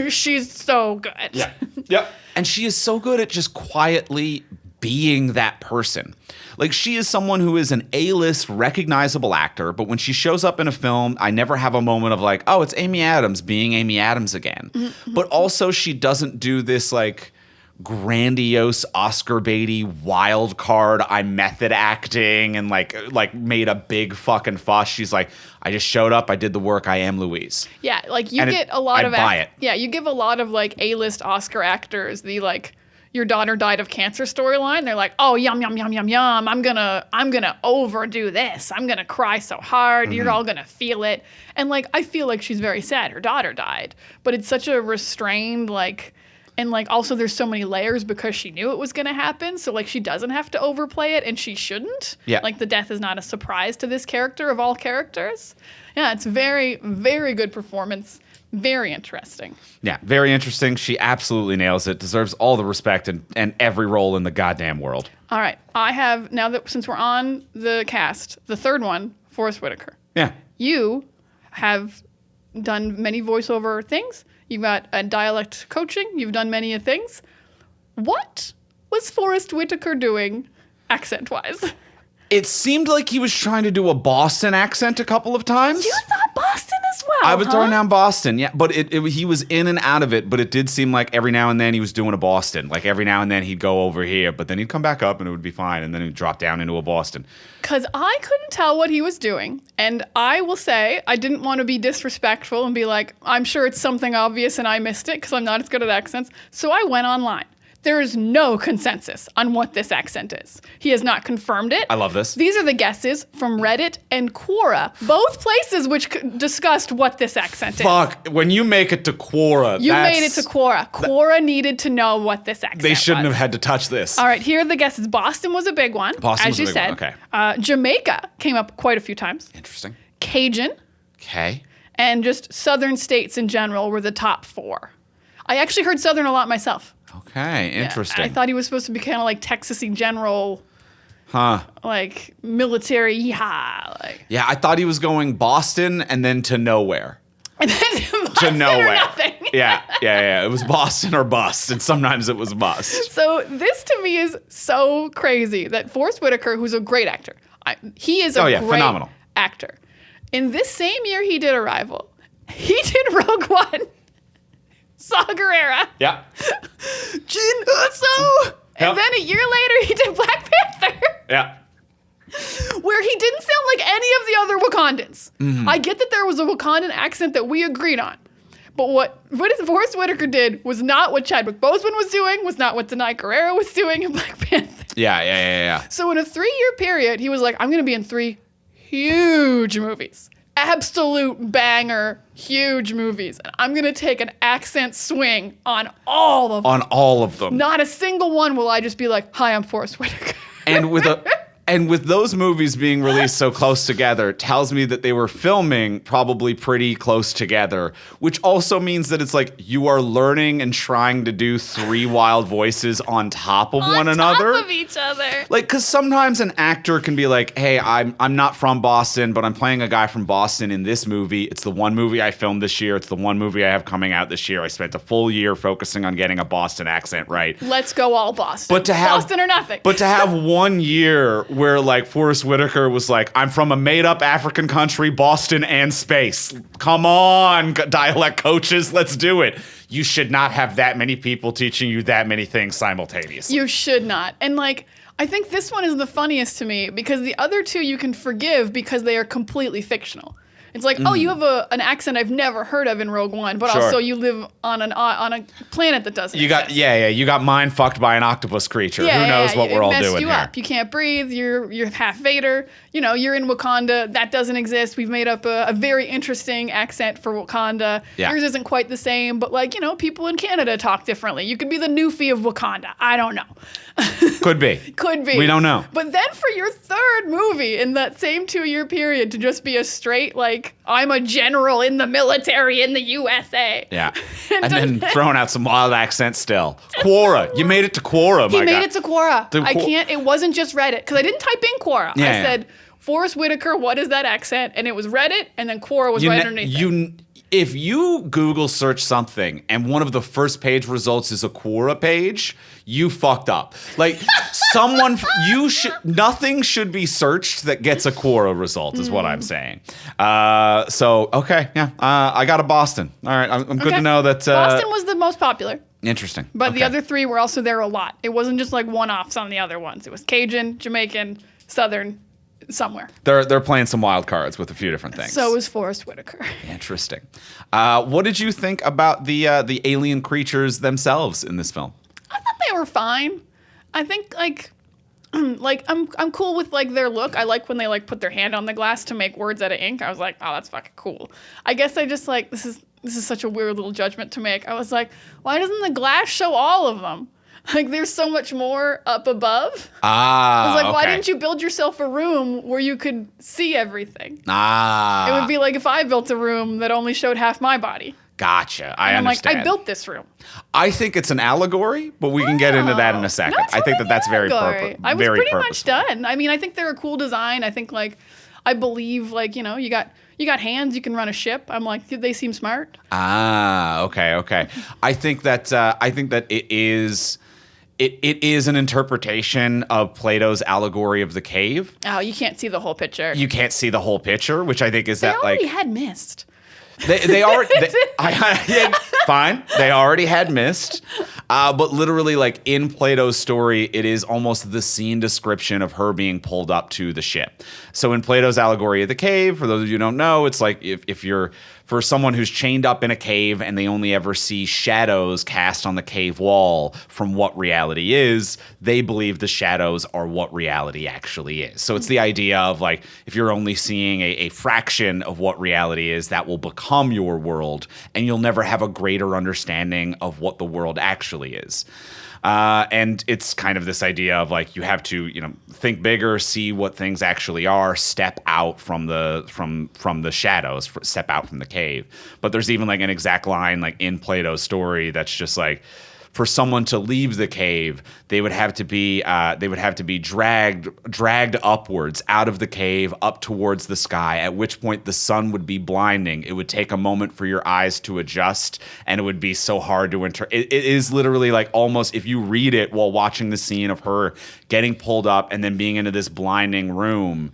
She's so good. Yeah. Yep. And she is so good at just quietly being that person. Like, she is someone who is an A-list recognizable actor, but when she shows up in a film, I never have a moment of like, oh, it's Amy Adams being Amy Adams again. Mm-hmm. But also she doesn't do this like grandiose Oscar baity wild card, I'm method acting and like made a big fucking fuss. She's like, I just showed up, I did the work, I am Louise. Yeah, like you And get a lot I of buy it. Yeah, you give a lot of like A-list Oscar actors the like your daughter died of cancer storyline. They're like, oh, yum yum yum yum yum. I'm gonna overdo this. I'm gonna cry so hard. You're all gonna feel it. And like I feel like she's very sad. Her daughter died, but it's such a restrained like. And like also there's so many layers because she knew it was going to happen. So like she doesn't have to overplay it and she shouldn't. Yeah. Like the death is not a surprise to this character of all characters. Yeah, it's very, very good performance. Very interesting. Yeah, very interesting. She absolutely nails it. Deserves all the respect and every role in the goddamn world. All right. I have, now that since we're on the cast, the third one, Forrest Whitaker. Yeah. You have done many voiceover things. You've got a dialect coaching. You've done many things. What was Forrest Whitaker doing accent-wise? It seemed like he was trying to do a Boston accent a couple of times. You thought Boston as well, I was throwing down Boston, yeah. But he was in and out of it, but it did seem like every now and then he was doing a Boston. Like every now and then he'd go over here, but then he'd come back up and it would be fine, and then he'd drop down into a Boston. Because I couldn't tell what he was doing. And I will say, I didn't want to be disrespectful and be like, I'm sure it's something obvious and I missed it because I'm not as good at accents. So I went online. There is no consensus on what this accent is. He has not confirmed it. I love this. These are the guesses from Reddit and Quora, both places which discussed what this accent is. Fuck, when you make it to Quora, You made it to Quora. Quora needed to know what this accent They shouldn't was. have had to touch this. All right, here are the guesses. Boston was a big one, Boston as was a you big said. one, okay. Jamaica came up quite a few times. Interesting. Cajun Okay. and just southern states in general were the top 4. I actually heard southern a lot myself. Okay, interesting. I thought he was supposed to be kind of like Texas-y general, Huh. like military, yeehaw. Like. Yeah, I thought he was going Boston and then to nowhere. And then To Boston nowhere. or nothing. Yeah. It was Boston or bust, and sometimes it was bust. So this to me is so crazy that Forrest Whitaker, who's a great actor, he is a great phenomenal actor. In this same year he did Arrival, he did Rogue One, Saw Gerrera, Yeah. Jin Urso, and Yep. then a year later he did Black Panther. Yeah. Where he didn't sound like any of the other Wakandans. Mm-hmm. I get that there was a Wakandan accent that we agreed on. But what Forrest Whitaker did was not what Chadwick Boseman was doing, was not what Denai Guerrero was doing in Black Panther. Yeah. So in a 3-year period, he was like, I'm going to be in 3 huge movies. Absolute banger, huge movies. And I'm going to take an accent swing on all of them. On all of them. Not a single one will I just be like, hi, I'm Forrest Whitaker. And with those movies being released so close together, tells me that they were filming probably pretty close together, which also means that it's like you are learning and trying to do 3 wild voices on top of one another. On top of each other. Like, because sometimes an actor can be like, hey, I'm not from Boston, but I'm playing a guy from Boston in this movie. It's the one movie I filmed this year. It's the one movie I have coming out this year. I spent a full year focusing on getting a Boston accent right. Let's go all Boston. But to have Boston or nothing. But to have 1 year where like Forrest Whitaker was like, I'm from a made-up African country, Boston and space. Come on, dialect coaches, let's do it. You should not have that many people teaching you that many things simultaneously. You should not. And like, I think this one is the funniest to me because the other 2 you can forgive because they are completely fictional. It's like, oh, you have an accent I've never heard of in Rogue One, but Sure. also you live on a planet that doesn't You got exist. you got mind fucked by an octopus creature. Yeah, Who knows what it we're all messed doing you here? up. You can't breathe. You're half Vader. You know, you're in Wakanda. That doesn't exist. We've made up a very interesting accent for Wakanda. Yeah. Yours isn't quite the same, but like, you know, people in Canada talk differently. You could be the Newfie of Wakanda. I don't know. Could be. Could be. We don't know. But then for your 3rd movie in that same 2-year period to just be a straight, like, I'm a general in the military in the USA. Yeah. And then throwing out some wild accents still. Quora. You made it to Quora, He my made God. it to Quora. The I Quora- can't, it wasn't just Reddit, because I didn't type in Quora. Yeah, I yeah. said, Forrest Whitaker, what is that accent? And it was Reddit, and then Quora was right underneath it. If you Google search something and one of the first page results is a Quora page, you fucked up. Like nothing should be searched that gets a Quora result is what I'm saying. So okay, yeah, I got a Boston. All right, I'm good Okay. to know that. Boston was the most popular, Interesting. but the Okay. other 3 were also there a lot. It wasn't just like one-offs on the other ones. It was Cajun, Jamaican, Southern, somewhere. They're playing some wild cards with a few different things. So was Forrest Whitaker. Interesting. What did you think about the alien creatures themselves in this film? I thought they were fine. I think like I'm cool with like their look. I like when they like put their hand on the glass to make words out of ink. I was like, oh, that's fucking cool. I guess I just like this is such a weird little judgment to make. I was like, why doesn't the glass show all of them? Like there's so much more up above. I was like, why didn't you build yourself a room where you could see everything? It would be like if I built a room that only showed half my body. Gotcha. I And I'm understand. like, I built this room. I think it's an allegory, but we can get into that in a second. Not I think totally that's very allegory. I was very pretty much purposeful. done. I mean, I think they're a cool design. I think like I believe like, you know, you got hands, you can run a ship. I'm like, they seem smart. Okay. I think that it is an interpretation of Plato's allegory of the cave. Oh, you can't see the whole picture. You can't see the whole picture, which I think is They that already like had mist. They already fine. They already had mist, but literally, like in Plato's story, it is almost the scene description of her being pulled up to the ship. So in Plato's allegory of the cave, for those of you who don't know, it's like if you're for someone who's chained up in a cave and they only ever see shadows cast on the cave wall from what reality is, they believe the shadows are what reality actually is. So it's the idea of like if you're only seeing a fraction of what reality is, that will become your world, and you'll never have a greater understanding of what the world actually is. And it's kind of this idea of like you have to, think bigger, see what things actually are, step out from the shadows, step out from the cave. But there's even like an exact line like in Plato's story that's just like, for someone to leave the cave, they would have to be dragged upwards out of the cave up towards the sky, at which point the sun would be blinding. It would take a moment for your eyes to adjust, and it would be so hard to it is literally like almost, if you read it while watching the scene of her getting pulled up and then being into this blinding room,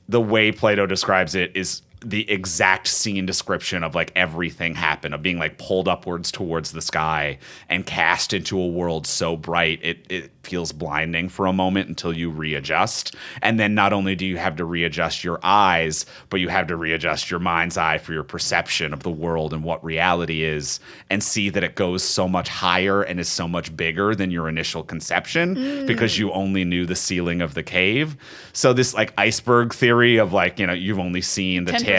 the way Plato describes it is the exact scene description of like everything happened, of being like pulled upwards towards the sky and cast into a world so bright it feels blinding for a moment until you readjust. And then not only do you have to readjust your eyes, but you have to readjust your mind's eye for your perception of the world and what reality is, and see that it goes so much higher and is so much bigger than your initial conception because you only knew the ceiling of the cave. So this like iceberg theory of like, you've only seen the 10%.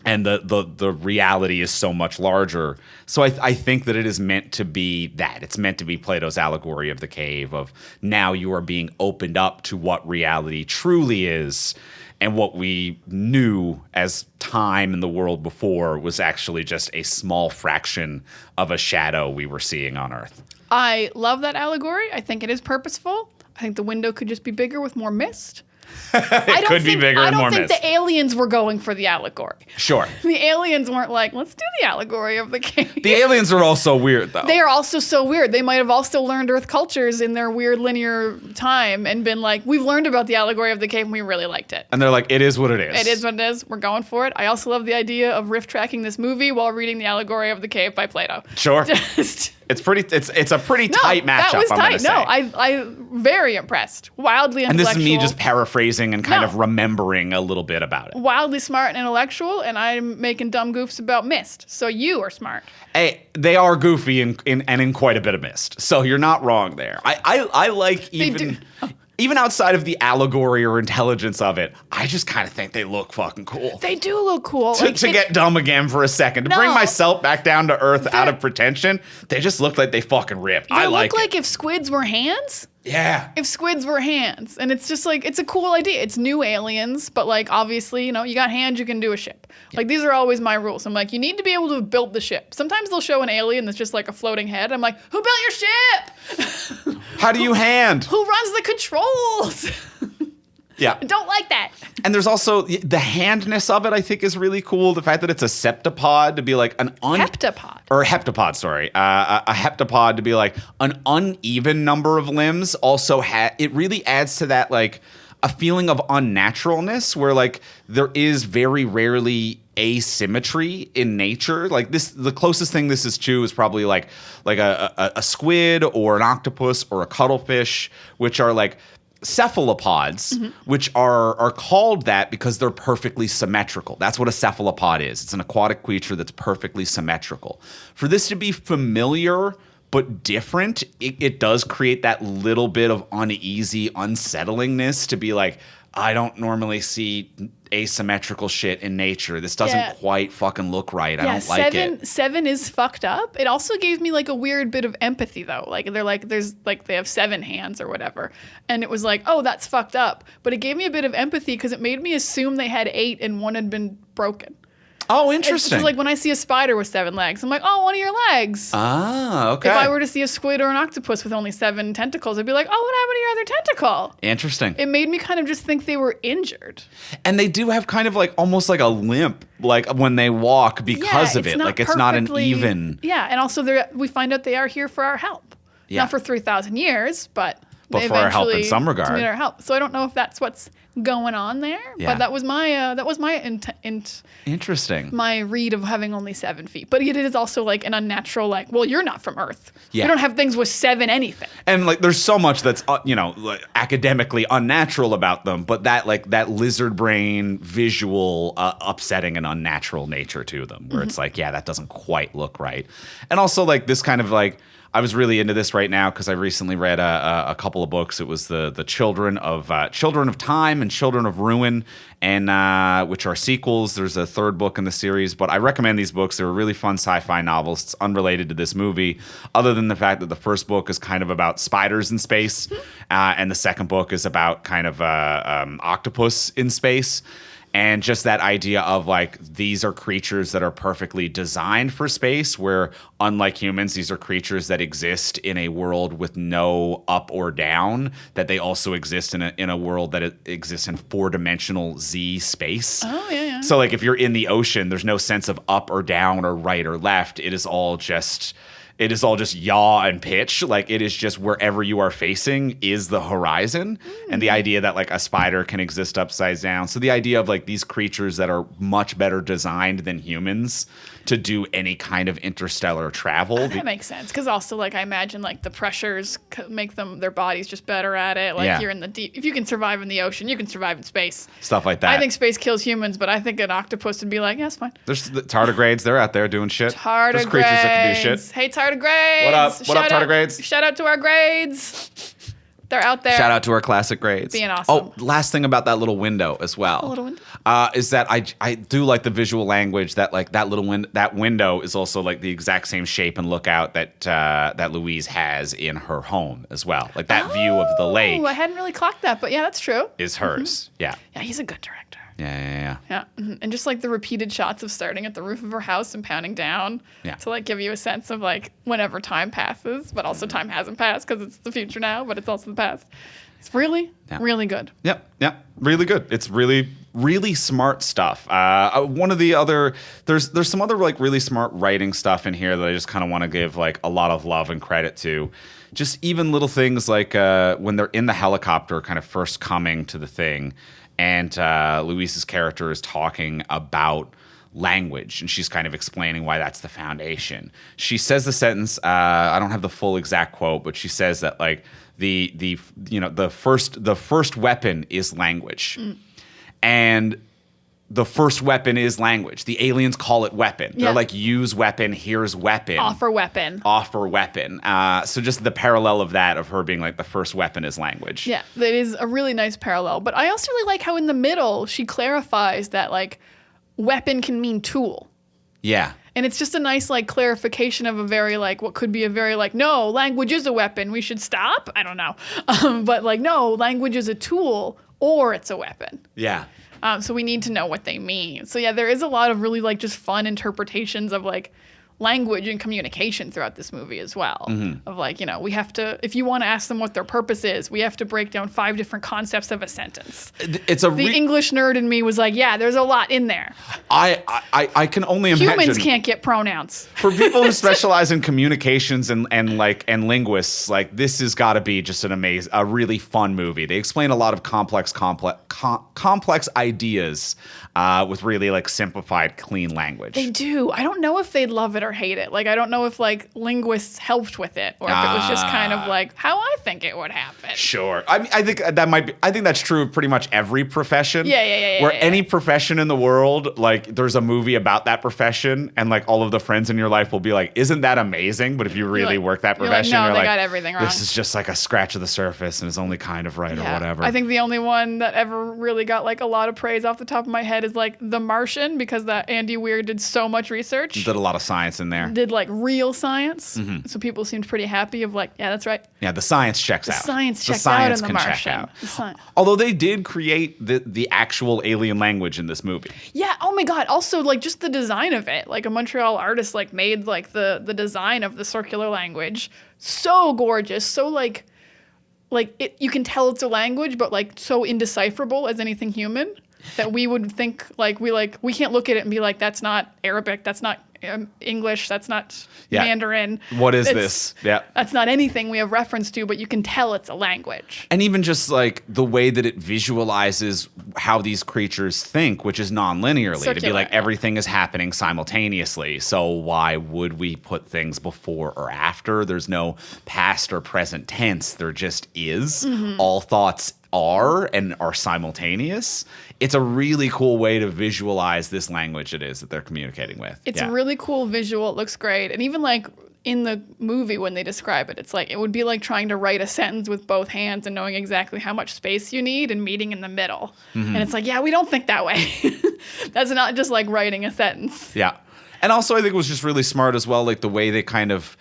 And the reality is so much larger. So I think that it is meant to be that. It's meant to be Plato's allegory of the cave, of now you are being opened up to what reality truly is, and what we knew as time in the world before was actually just a small fraction of a shadow we were seeing on Earth. I love that allegory. I think it is purposeful. I think the window could just be bigger with more mist. It could be bigger and more mist. I don't think the aliens were going for the allegory. Sure. The aliens weren't like, let's do the allegory of the cave. The aliens are also weird, though. They are also so weird. They might have also learned Earth cultures in their weird linear time and been like, we've learned about the allegory of the cave and we really liked it. And they're like, it is what it is. It is what it is. We're going for it. I also love the idea of riff tracking this movie while reading the allegory of the cave by Plato. Sure. Just... It's a pretty tight matchup. That was tight. No, I'm very impressed. Wildly intellectual. And this is me just paraphrasing and kind of remembering a little bit about it. Wildly smart and intellectual, and I'm making dumb goofs about mist. So you are smart. Hey, they are goofy and in quite a bit of mist. So you're not wrong there. I like even outside of the allegory or intelligence of it, I just kind of think they look fucking cool. They do look cool. To get dumb again for a second. To bring myself back down to earth out of pretension, they just look like they fucking rip. I like it. They look like if squids were hands. Yeah. If squids were hands. And it's just like, it's a cool idea. It's new aliens, but like obviously, you got hands, you can do a ship. Yeah. Like these are always my rules. I'm like, you need to be able to have built the ship. Sometimes they'll show an alien that's just like a floating head. I'm like, who built your ship? How do you hand? Who runs the controls? Yeah. I don't like that. And there's also the handness of it, I think, is really cool. The fact that it's a septipod to be like an heptapod. Or a heptapod, sorry. A heptapod to be like an uneven number of limbs also it really adds to that like a feeling of unnaturalness where like there is very rarely asymmetry in nature. Like the closest thing this is to is probably like a squid or an octopus or a cuttlefish, which are like cephalopods, which are called that because they're perfectly symmetrical. That's what a cephalopod is. It's an aquatic creature that's perfectly symmetrical. For this to be familiar but different, it does create that little bit of uneasy unsettlingness to be like, I don't normally see asymmetrical shit in nature. This doesn't quite fucking look right. I don't like it. Seven is fucked up. It also gave me like a weird bit of empathy though. Like they're like, they have 7 hands or whatever. And it was like, oh, that's fucked up. But it gave me a bit of empathy because it made me assume they had 8 and one had been broken. Oh, interesting. It's like when I see a spider with 7 legs, I'm like, oh, one of your legs. Ah, okay. If I were to see a squid or an octopus with only 7 tentacles, I'd be like, oh, what happened to your other tentacle? Interesting. It made me kind of just think they were injured. And they do have kind of like almost like a limp, like when they walk because of it. Like it's not an even. Yeah, and also we find out they are here for our help. Yeah. Not for 3,000 years, but for our help in some regard. To need our help. So I don't know if that's what's going on there. Yeah. But that was my Interesting. my read of having only 7 feet. But it is also like an unnatural, like, well, you're not from Earth. Yeah. We don't have things with 7 anything. And like, there's so much that's like, academically unnatural about them, but that lizard brain visual upsetting and unnatural nature to them, where it's like, yeah, that doesn't quite look right. And also like this kind of like, I was really into this right now because I recently read a couple of books. It was the Children of Time and Children of Ruin, and which are sequels. There's a third book in the series, but I recommend these books. They're really fun sci-fi novels. It's unrelated to this movie, other than the fact that the first book is kind of about spiders in space, and the second book is about kind of octopus in space. And just that idea of like, these are creatures that are perfectly designed for space, where unlike humans, these are creatures that exist in a world with no up or down, that they also exist in a world that exists in 4-dimensional Z space. Oh, yeah. So like if you're in the ocean, there's no sense of up or down or right or left. It is all just yaw and pitch. Like, it is just wherever you are facing is the horizon. And the idea that like a spider can exist upside down. So the idea of like these creatures that are much better designed than humans to do any kind of interstellar travel. That makes sense. Because also, like, I imagine like the pressures make their bodies just better at it. Like, you're in the deep. If you can survive in the ocean, you can survive in space. Stuff like that. I think space kills humans, but I think an octopus would be like, yeah, it's fine. There's the tardigrades. They're out there doing shit. Tardigrades. There's creatures that can do shit. Hey, tardigrades. What up? What up, tardigrades? Shout out to our grades. They're out there. Shout out to our classic grades. Being awesome. Oh, last thing about that little window as well. A little window? Is that I do like the visual language that like that little that window is also like the exact same shape and lookout that Louise has in her home as well. Like that view of the lake. I hadn't really clocked that, but yeah, that's true. Is hers. Yeah. Yeah, he's a good director. Yeah. Yeah, and just like the repeated shots of starting at the roof of her house and pounding down to like give you a sense of like whenever time passes, but also time hasn't passed because it's the future now, but it's also the past. It's really good. Yep. Really good. It's really smart stuff. One of the other there's some other like really smart writing stuff in here that I just kind of want to give like a lot of love and credit to. Just even little things like when they're in the helicopter, kind of first coming to the thing. And Louise's character is talking about language, and she's kind of explaining why that's the foundation. She says the sentence, I don't have the full exact quote, but she says that like the first weapon is language. And the first weapon is language. The aliens call it weapon. Yeah. They're like, use weapon, here's weapon. Offer weapon. So just the parallel of that, of her being like, the first weapon is language. Yeah, that is a really nice parallel. But I also really like how in the middle she clarifies that like weapon can mean tool. Yeah. And it's just a nice like clarification of a very like what could be a very like, no, language is a weapon. We should stop. I don't know. But like, no, language is a tool or it's a weapon. Yeah. So we need to know what they mean. So yeah, there is a lot of really like just fun interpretations of like language and communication throughout this movie as well. Of like, we have to, if you want to ask them what their purpose is, we have to break down 5 different concepts of a sentence. The English nerd in me was like, yeah, there's a lot in there. I can only imagine. Humans can't get pronouns. For people who specialize in communications and linguists, like this has got to be just a really fun movie. They explain a lot of complex ideas with really like simplified, clean language. They do. I don't know if they'd love it or hate it. Like, I don't know if like linguists helped with it or if it was just kind of like how I think it would happen. Sure. I mean, I think that's true of pretty much every profession. Yeah. Any profession in the world, like there's a movie about that profession and like all of the friends in your life will be like, isn't that amazing? But if you really work that profession, no, you're they like, got everything wrong. This is just like a scratch of the surface and is only kind of right or whatever. I think the only one that ever really got like a lot of praise off the top of my head is like The Martian, because that Andy Weir did so much research. Did a lot of science in there. Did like real science. So people seemed pretty happy of like, yeah, that's right. Yeah, the science checks out. The science checks out in The Martian. Although they did create the actual alien language in this movie. Yeah, oh my God. Also, like just the design of it. Like a Montreal artist like made like the design of the circular language so gorgeous, so like it, you can tell it's a language, but like so indecipherable as anything human that we would think like we can't look at it and be like, that's not Arabic, that's not English. That's not Yeah. Mandarin. What is It's- this? Yeah. That's not anything we have reference to, but you can tell it's a language. And even just like the way that it visualizes how these creatures think, which is non-linearly, to be Circular, like yeah. everything is happening simultaneously. So why would we put things before or after? There's no past or present tense. There just is. Mm-hmm. All thoughts are and are simultaneous. It's a really cool way to visualize this language it is that they're communicating with. It's Yeah. a really cool visual. It looks great. And even like in the movie when they describe it, it's like it would be like trying to write a sentence with both hands and knowing exactly how much space you need and meeting in the middle. And it's like, yeah, we don't think that way. That's not just like writing a sentence. Yeah. And also, I think it was just really smart as well, like the way they kind of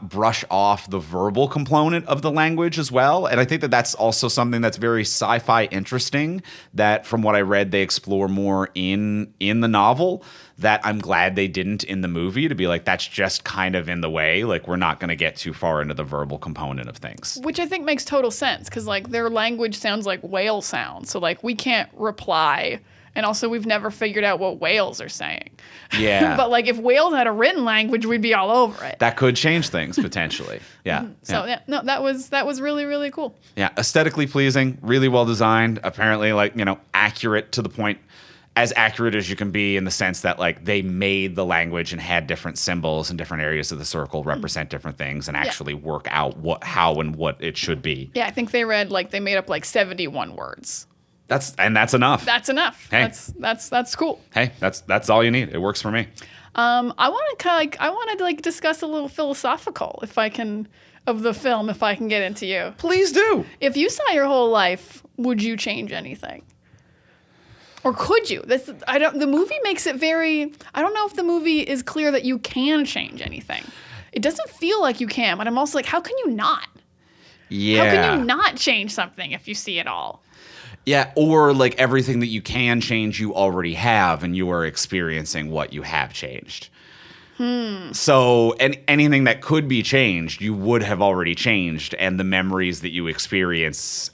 brush off the verbal component of the language as well. And I think that that's also something that's very sci-fi interesting that from what I read, they explore more in the novel that I'm glad they didn't in the movie, to be like, that's just kind of in the way. Like, we're not going to get too far into the verbal component of things. Which I think makes total sense because like their language sounds like whale sound. So like we can't reply. And also we've never figured out what whales are saying. Yeah. But like if whales had a written language, we'd be all over it. That could change things potentially. Yeah. So yeah, no, that was really, really cool. Yeah, aesthetically pleasing, really well designed. Apparently, like, accurate to the point, as accurate as you can be in the sense that like they made the language and had different symbols in different areas of the circle represent different things and actually work out how and what it should be. Yeah, I think they made up like 71 words. That's enough. That's enough. Hey. That's cool. Hey, that's all you need. It works for me. I want to discuss a little philosophical of the film if I can get into you. Please do. If you saw your whole life, would you change anything? Or could you? The movie makes it very, I don't know if the movie is clear that you can change anything. It doesn't feel like you can, but I'm also like, how can you not? Yeah. How can you not change something if you see it all? Yeah, or like everything that you can change, you already have, and you are experiencing what you have changed. So, anything that could be changed, you would have already changed, and the memories that you experience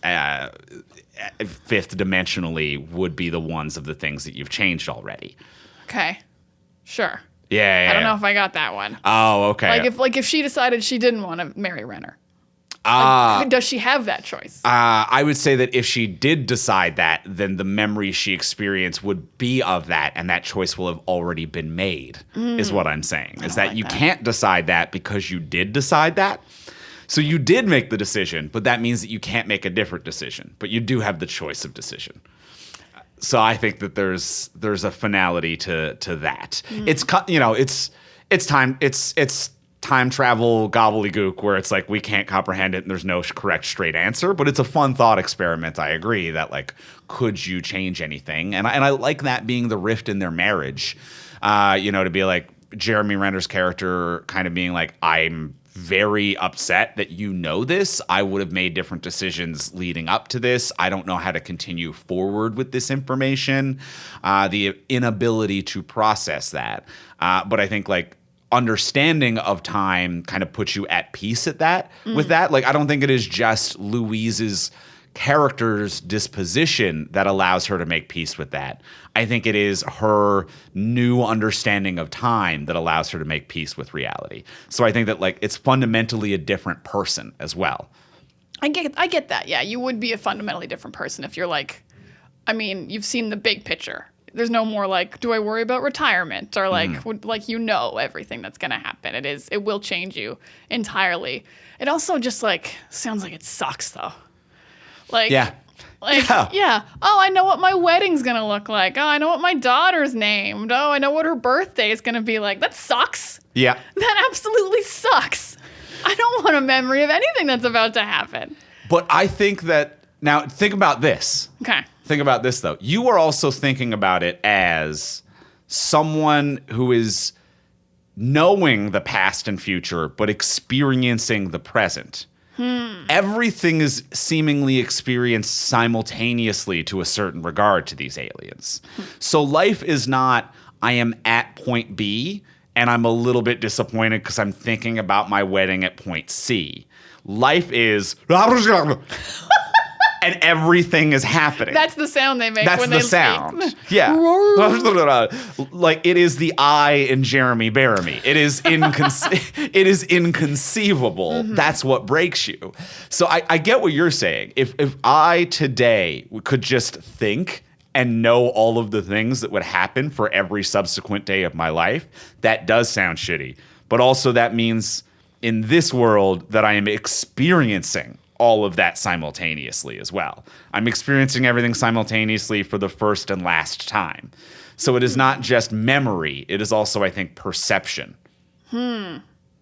fifth dimensionally would be the ones of the things that you've changed already. Okay. Sure. Yeah. I don't know if I got that one. Oh, okay. If she decided she didn't want to marry Renner. Does she have that choice? I would say that if she did decide that, then the memories she experienced would be of that, and that choice will have already been made, is what I'm saying. Is that you can't decide that because you did decide that. So you did make the decision, but that means that you can't make a different decision. But you do have the choice of decision. So I think that there's a finality to that. It's time travel gobbledygook where it's like we can't comprehend it and there's no correct straight answer, but it's a fun thought experiment. I agree that like, could you change anything? And I like that being the rift in their marriage, to be like Jeremy Renner's character kind of being like, I'm very upset that you know this. I would have made different decisions leading up to this. I don't know how to continue forward with this information. The inability to process that. But I think like, understanding of time kind of puts you at peace with that. Like, I don't think it is just Louise's character's disposition that allows her to make peace with that. I think it is her new understanding of time that allows her to make peace with reality. So I think that like it's fundamentally a different person as well. I get that. Yeah, you would be a fundamentally different person if you're like, I mean, you've seen the big picture. There's no more like, do I worry about retirement or like, everything that's gonna happen. It will change you entirely. It also just like sounds like it sucks though. Like, Yeah. yeah. Oh, I know what my wedding's gonna look like. Oh, I know what my daughter's named. Oh, I know what her birthday is gonna be like. That sucks. Yeah. That absolutely sucks. I don't want a memory of anything that's about to happen. But I think that now think about this. Okay. Think about this, though. You are also thinking about it as someone who is knowing the past and future, but experiencing the present. Everything is seemingly experienced simultaneously to a certain regard to these aliens. So life is not, I am at point B, and I'm a little bit disappointed because I'm thinking about my wedding at point C. Life is... and everything is happening. That's the sound they make That's when the they sound. speak. Yeah. Like it is the I in Jeremy Bearimy. It is it is inconceivable. That's what breaks you. So I get what you're saying. If I today could just think and know all of the things that would happen for every subsequent day of my life, that does sound shitty. But also that means in this world that I am experiencing all of that simultaneously as well. I'm experiencing everything simultaneously for the first and last time. So it is not just memory. It is also, I think, perception. I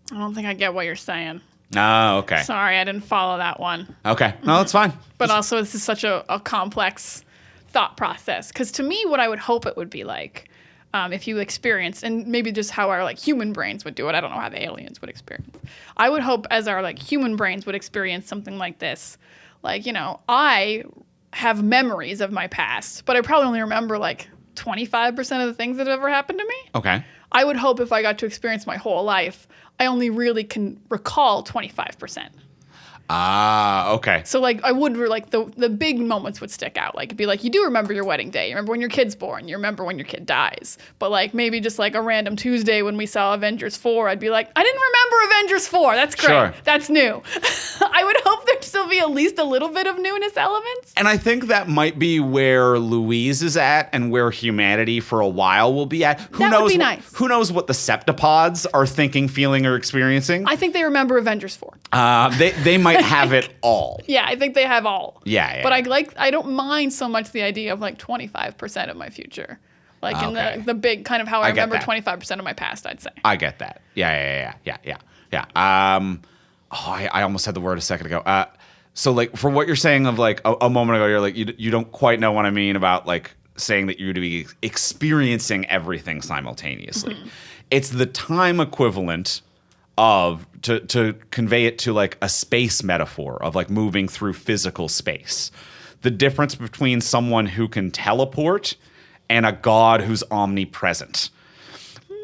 don't think I get what you're saying. Oh, okay. Sorry, I didn't follow that one. Okay. No, that's fine. But also, this is such a complex thought process. Because to me, what I would hope it would be like, if you experienced, and maybe just how our like human brains would do it. I don't know how the aliens would experience. I would hope as our like human brains would experience something like this. Like, I have memories of my past, but I probably only remember like 25% of the things that have ever happened to me. Okay. I would hope if I got to experience my whole life, I only really can recall 25%. Ah, okay. So like I would like the big moments would stick out. Like it'd be like you do remember your wedding day, you remember when your kid's born, you remember when your kid dies. But like maybe just like a random Tuesday when we saw Avengers 4, I'd be like, I didn't remember Avengers 4. That's great. Sure. That's new. I would hope there'd still be at least a little bit of newness elements. And I think that might be where Louise is at and where humanity for a while will be at. That would be nice. Who knows what the septipods are thinking, feeling, or experiencing? I think they remember Avengers 4. They might have it all. Yeah, I think they have all. Yeah. But I don't mind so much the idea of like 25% of my future. Like in the big kind of how I remember that. 25% of my past, I'd say. I get that. Yeah. I almost had the word a second ago. So like for what you're saying of like a moment ago, you're like, you don't quite know what I mean about like saying that you're to be experiencing everything simultaneously. Mm-hmm. It's the time equivalent of to convey it to like a space metaphor of like moving through physical space. The difference between someone who can teleport and a god who's omnipresent.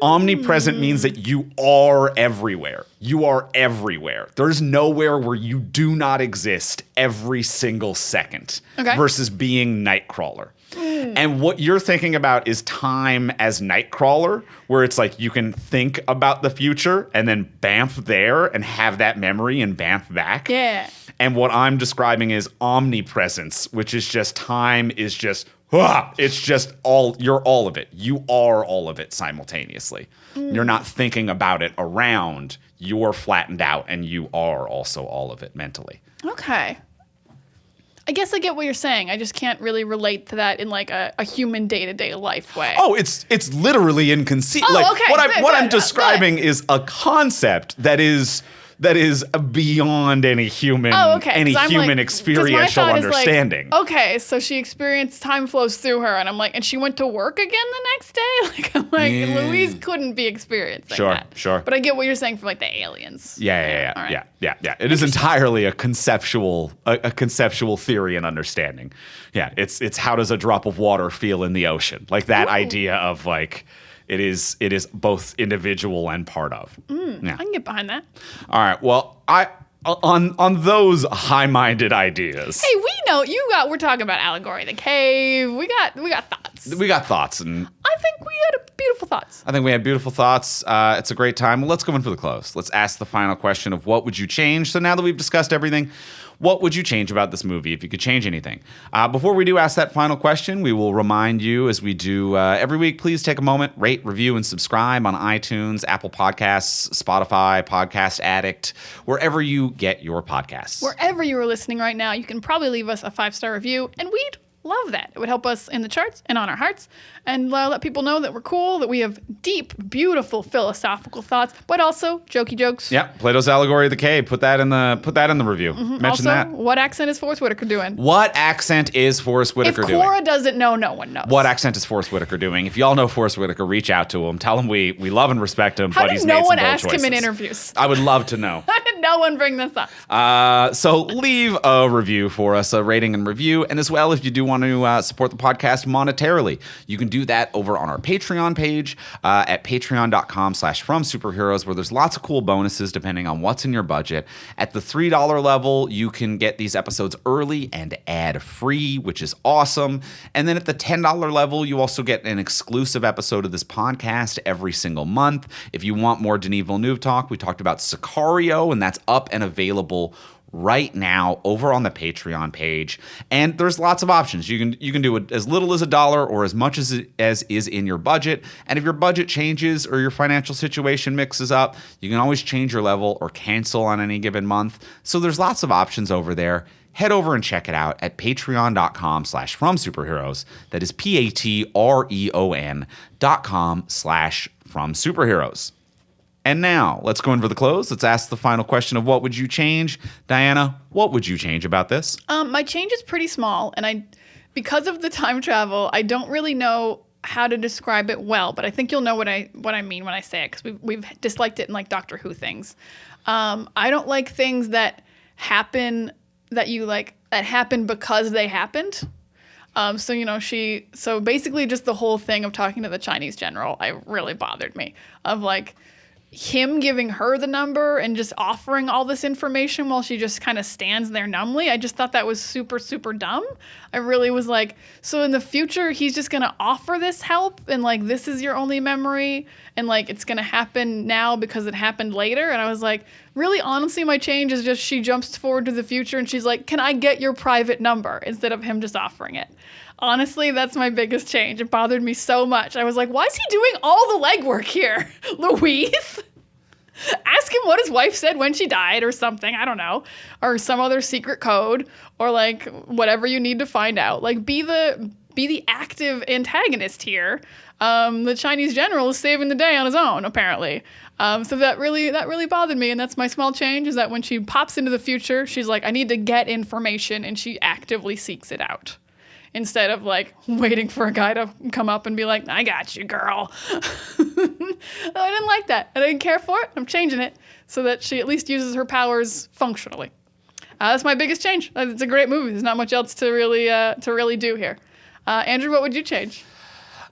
Omnipresent means that you are everywhere. You are everywhere. There's nowhere where you do not exist every single second versus being Nightcrawler. And what you're thinking about is time as Nightcrawler, where it's like you can think about the future and then bamf there and have that memory and bamf back. Yeah. And what I'm describing is omnipresence, which is just time is just, it's just you're all of it. You are all of it simultaneously. You're not thinking about it around. You're flattened out and you are also all of it mentally. Okay. I guess I get what you're saying. I just can't really relate to that in like a human day-to-day life way. Oh, it's literally inconceivable. Oh, like, okay. What I'm describing is a concept that is beyond any human experiential understanding. Like, okay, so she experienced time flows through her, and I'm like, and she went to work again the next day? Like, I'm like, Louise couldn't be experiencing that. Sure. But I get what you're saying for like the aliens. Yeah. All right. Yeah. It is entirely a conceptual theory and understanding. Yeah, it's how does a drop of water feel in the ocean? Like that idea of like, It is both individual and part of. Yeah. I can get behind that. All right. Well, on those high-minded ideas. Hey, we know we're talking about Allegory the Cave. We got thoughts. We got thoughts, and I think we had beautiful thoughts. I think we had beautiful thoughts. It's a great time. Well, let's go in for the close. Let's ask the final question of what would you change? So now that we've discussed everything, what would you change about this movie if you could change anything? Before we do ask that final question, we will remind you, as we do every week, please take a moment, rate, review, and subscribe on iTunes, Apple Podcasts, Spotify, Podcast Addict, wherever you get your podcasts. Wherever you are listening right now, you can probably leave us a 5-star review, and we'd love that. It would help us in the charts and on our hearts, and let people know that we're cool, that we have deep, beautiful philosophical thoughts, but also jokey jokes. Yeah, Plato's Allegory of the Cave. Put that in the review. Mention also, that. What accent is Forrest Whitaker doing? What accent is Forrest Whitaker doing? If Cora doesn't know, no one knows. What accent is Forrest Whitaker doing? If y'all know Forrest Whitaker, reach out to him. Tell him we love and respect him, but he's made some bold choices. How did no one ask him in interviews? I would love to know. How did no one bring this up. So leave a review for us, a rating and review. And as well, if you do want to support the podcast monetarily, you can do that over on our Patreon page at patreon.com/fromsuperheroes, where there's lots of cool bonuses depending on what's in your budget. At the $3 level, you can get these episodes early and ad-free, which is awesome. And then at the $10 level, you also get an exclusive episode of this podcast every single month. If you want more Denis Villeneuve talk, we talked about Sicario, and that's up and available right now over on the Patreon page. And there's lots of options. You can do it as little as $1 or as much as is in your budget. And if your budget changes or your financial situation mixes up, you can always change your level or cancel on any given month. So there's lots of options over there. Head over and check it out at patreon.com/fromsuperheroes. That is patreon.com/fromsuperheroes. And now, let's go in for the close. Let's ask the final question of what would you change? Diana, what would you change about this? My change is pretty small, and because of the time travel, I don't really know how to describe it well, but I think you'll know what I mean when I say it, because we've disliked it in like Doctor Who things. I don't like things that happen that happen because they happened. So basically just the whole thing of talking to the Chinese general, really bothered me, of like him giving her the number and just offering all this information while she just kind of stands there numbly. I just thought that was super, super dumb. I really was like, so in the future, he's just going to offer this help and like, this is your only memory and like, it's going to happen now because it happened later. And I was like, really, honestly, my change is just she jumps forward to the future and she's like, can I get your private number, instead of him just offering it. Honestly, that's my biggest change. It bothered me so much. I was like, why is he doing all the legwork here? Louise? Ask him what his wife said when she died or something. I don't know. Or some other secret code or like whatever you need to find out. Like be the active antagonist here. The Chinese general is saving the day on his own, apparently. So that really bothered me. And that's my small change, is that when she pops into the future, she's like, I need to get information, and she actively seeks it out, instead of like waiting for a guy to come up and be like, I got you, girl. I didn't like that. I didn't care for it. I'm changing it so that she at least uses her powers functionally. That's my biggest change. It's a great movie. There's not much else to really do here. Andrew, what would you change?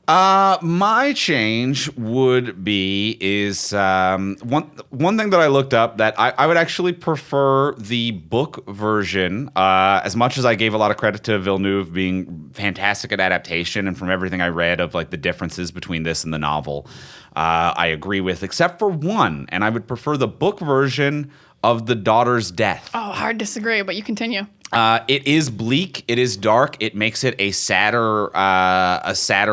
My change would be one thing that I looked up, that I would actually prefer the book version, as much as I gave a lot of credit to Villeneuve being fantastic at adaptation, and from everything I read of like the differences between this and the novel, I agree with, except for one, and I would prefer the book version of the daughter's death. Oh, hard disagree, but you continue. It is bleak. It is dark. It makes it a sadder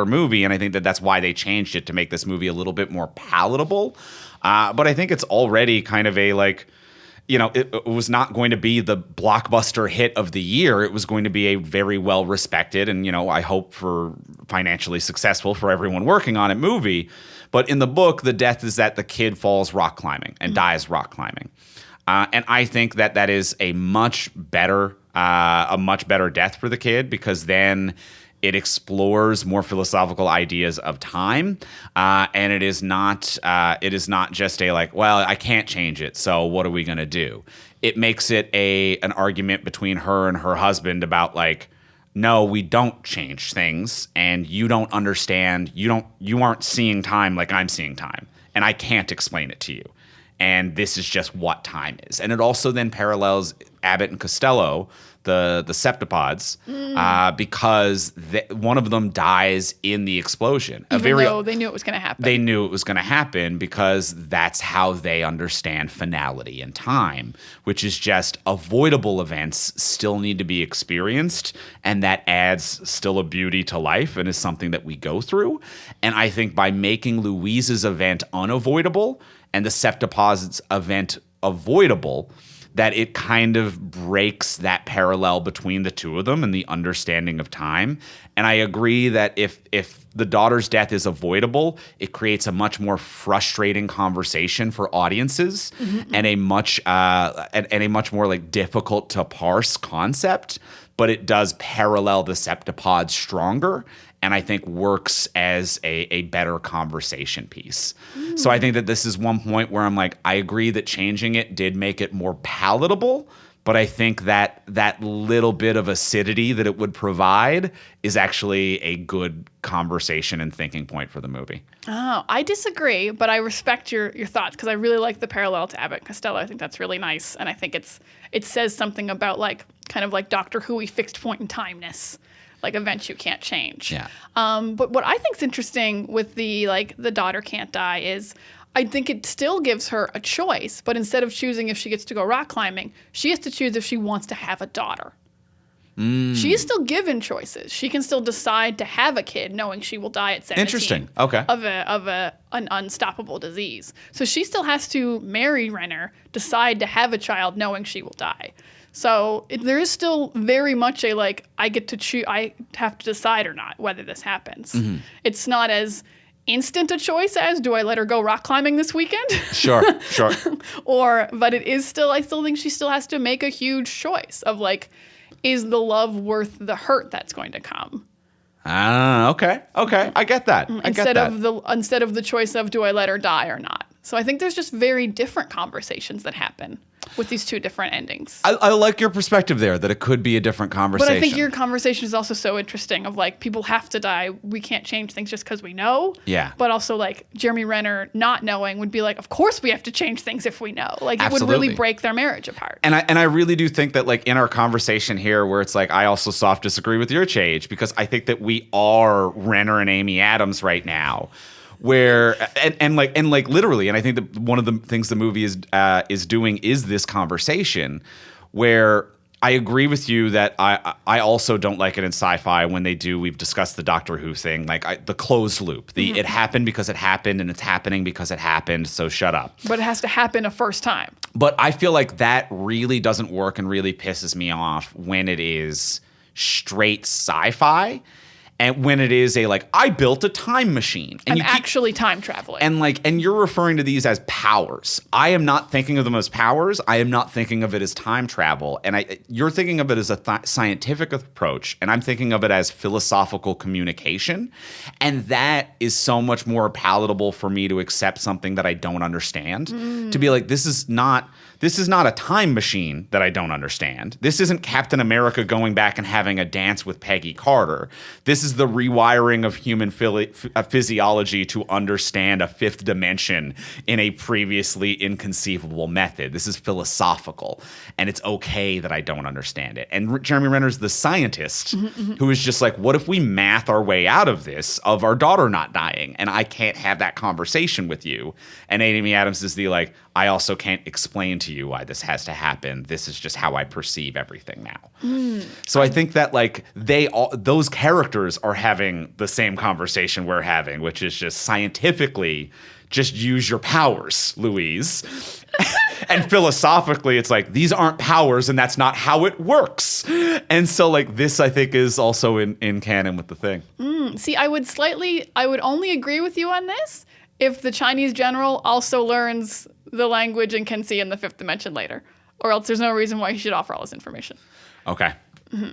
movie, and I think that that's why they changed it, to make this movie a little bit more palatable. But I think it's already kind of it was not going to be the blockbuster hit of the year. It was going to be a very well respected and, I hope for financially successful for everyone working on it movie. But in the book, the death is that the kid falls rock climbing and dies rock climbing. And I think that is a much better death for the kid, because then it explores more philosophical ideas of time, and it is not just a like, well, I can't change it, so what are we gonna do? It makes it an argument between her and her husband about like, no, we don't change things, and you don't understand. You aren't seeing time like I'm seeing time, and I can't explain it to you. And this is just what time is. And it also then parallels Abbott and Costello, the septopods, because one of them dies in the explosion. Even though they knew it was going to happen. They knew it was going to happen because that's how they understand finality and time, which is just avoidable events still need to be experienced, and that adds still a beauty to life and is something that we go through. And I think by making Louise's event unavoidable and the septopod's event avoidable, that it kind of breaks that parallel between the two of them and the understanding of time. And I agree that if the daughter's death is avoidable, it creates a much more frustrating conversation for audiences, and a much more like difficult to parse concept. But it does parallel the septopod stronger. and I think works as a better conversation piece. So I think that this is one point where I'm like, I agree that changing it did make it more palatable, but I think that that little bit of acidity that it would provide is actually a good conversation and thinking point for the movie. Oh, I disagree, but I respect your thoughts because I really like the parallel to Abbott and Costello. I think that's really nice, and I think it says something about like kind of like Doctor Who-y fixed point in timeness, like events you can't change. Yeah. But what I think's interesting with the daughter can't die is I think it still gives her a choice, but instead of choosing if she gets to go rock climbing, she has to choose if she wants to have a daughter. She is still given choices. She can still decide to have a kid, knowing she will die at 17. Interesting. Okay. Of an unstoppable disease. So she still has to marry Renner, decide to have a child, knowing she will die. So there is still very much a like I get to choose. I have to decide or not whether this happens. It's not as instant a choice as do I let her go rock climbing this weekend? Sure. But it is still. I still think she still has to make a huge choice of like. Is the love worth the hurt that's going to come? Okay. I get that. Instead of the choice of do I let her die or not. So I think there's just very different conversations that happen with these two different endings. I like your perspective there, that it could be a different conversation. But I think your conversation is also so interesting of like people have to die. We can't change things just because we know. Yeah. But also like Jeremy Renner not knowing would be like, of course we have to change things if we know. Like it Absolutely. would really break their marriage apart. And I really do think that like in our conversation here where it's like I also soft disagree with your Chage because I think that we are Renner and Amy Adams right now. Where and like literally, and I think that one of the things the movie is doing is this conversation, where I agree with you that I also don't like it in sci-fi when they do. We've discussed the Doctor Who thing, like the closed loop. It happened because it happened, and it's happening because it happened. So shut up. But it has to happen a first time. But I feel like that really doesn't work and really pisses me off when it is straight sci-fi. And when it is I built a time machine. And I'm actually time traveling. And you're referring to these as powers. I am not thinking of them as powers. I am not thinking of it as time travel. And you're thinking of it as a scientific approach. And I'm thinking of it as philosophical communication. And that is so much more palatable for me to accept something that I don't understand. To be like, this is not a time machine that I don't understand. This isn't Captain America going back and having a dance with Peggy Carter. This is the rewiring of human physiology to understand a fifth dimension in a previously inconceivable method. This is philosophical, and it's okay that I don't understand it. And Jeremy Renner's the scientist who is just like, what if we math our way out of this, of our daughter not dying, and I can't have that conversation with you? And Amy Adams is the I also can't explain to you why this has to happen. This is just how I perceive everything now. So I think that those characters are having the same conversation we're having, which is just scientifically just use your powers, Louise. And philosophically, it's like, these aren't powers and that's not how it works. And so this, I think, is also in canon with the thing. See, I would only agree with you on this if the Chinese general also learns the language and can see in the fifth dimension later, or else there's no reason why he should offer all this information. Okay.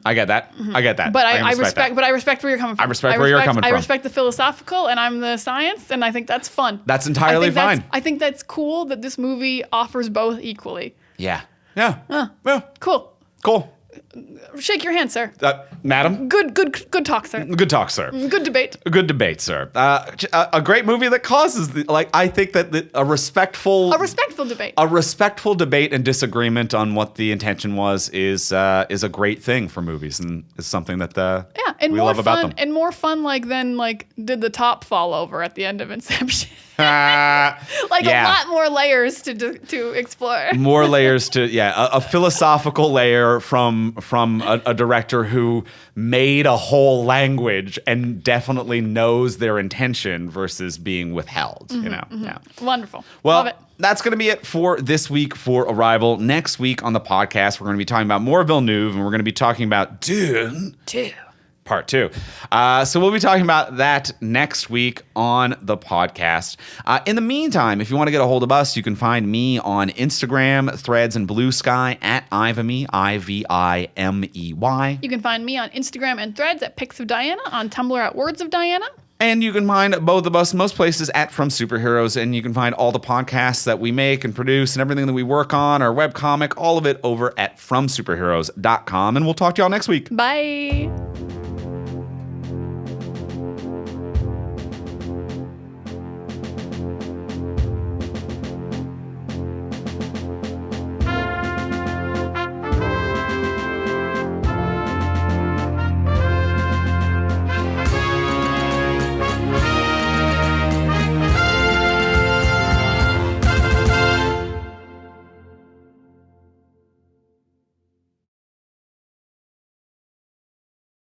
I get that. I get that. But I respect where you're coming from. I respect where you're coming from. I respect the philosophical, and I'm the science, and I think that's fun. That's entirely fine. I think that's cool that this movie offers both equally. Yeah. Cool. Shake your hand, sir. Madam? Good talk, sir. Good talk, sir. Good debate. Good debate, sir. A great movie that causes I think that a respectful debate. A respectful debate and disagreement on what the intention was is a great thing for movies, and is something that and we more love fun, about them. And more fun than did the top fall over at the end of Inception? A lot more layers to explore. More layers to a philosophical layer from a director who made a whole language and definitely knows their intention versus being withheld. Yeah. Wonderful. Well, Love it. That's going to be it for this week for Arrival. Next week on the podcast, we're going to be talking about more Villeneuve, and we're going to be talking about Dune Part Two. So we'll be talking about that next week on the podcast. In the meantime, if you want to get a hold of us, you can find me on Instagram, Threads, and Blue Sky at Ivimey, Ivimey. You can find me on Instagram and Threads at Pics of Diana, on Tumblr at Words of Diana. And you can find both of us most places at From Superheroes, and you can find all the podcasts that we make and produce and everything that we work on, our webcomic, all of it over at FromSuperheroes.com. And we'll talk to y'all next week. Bye.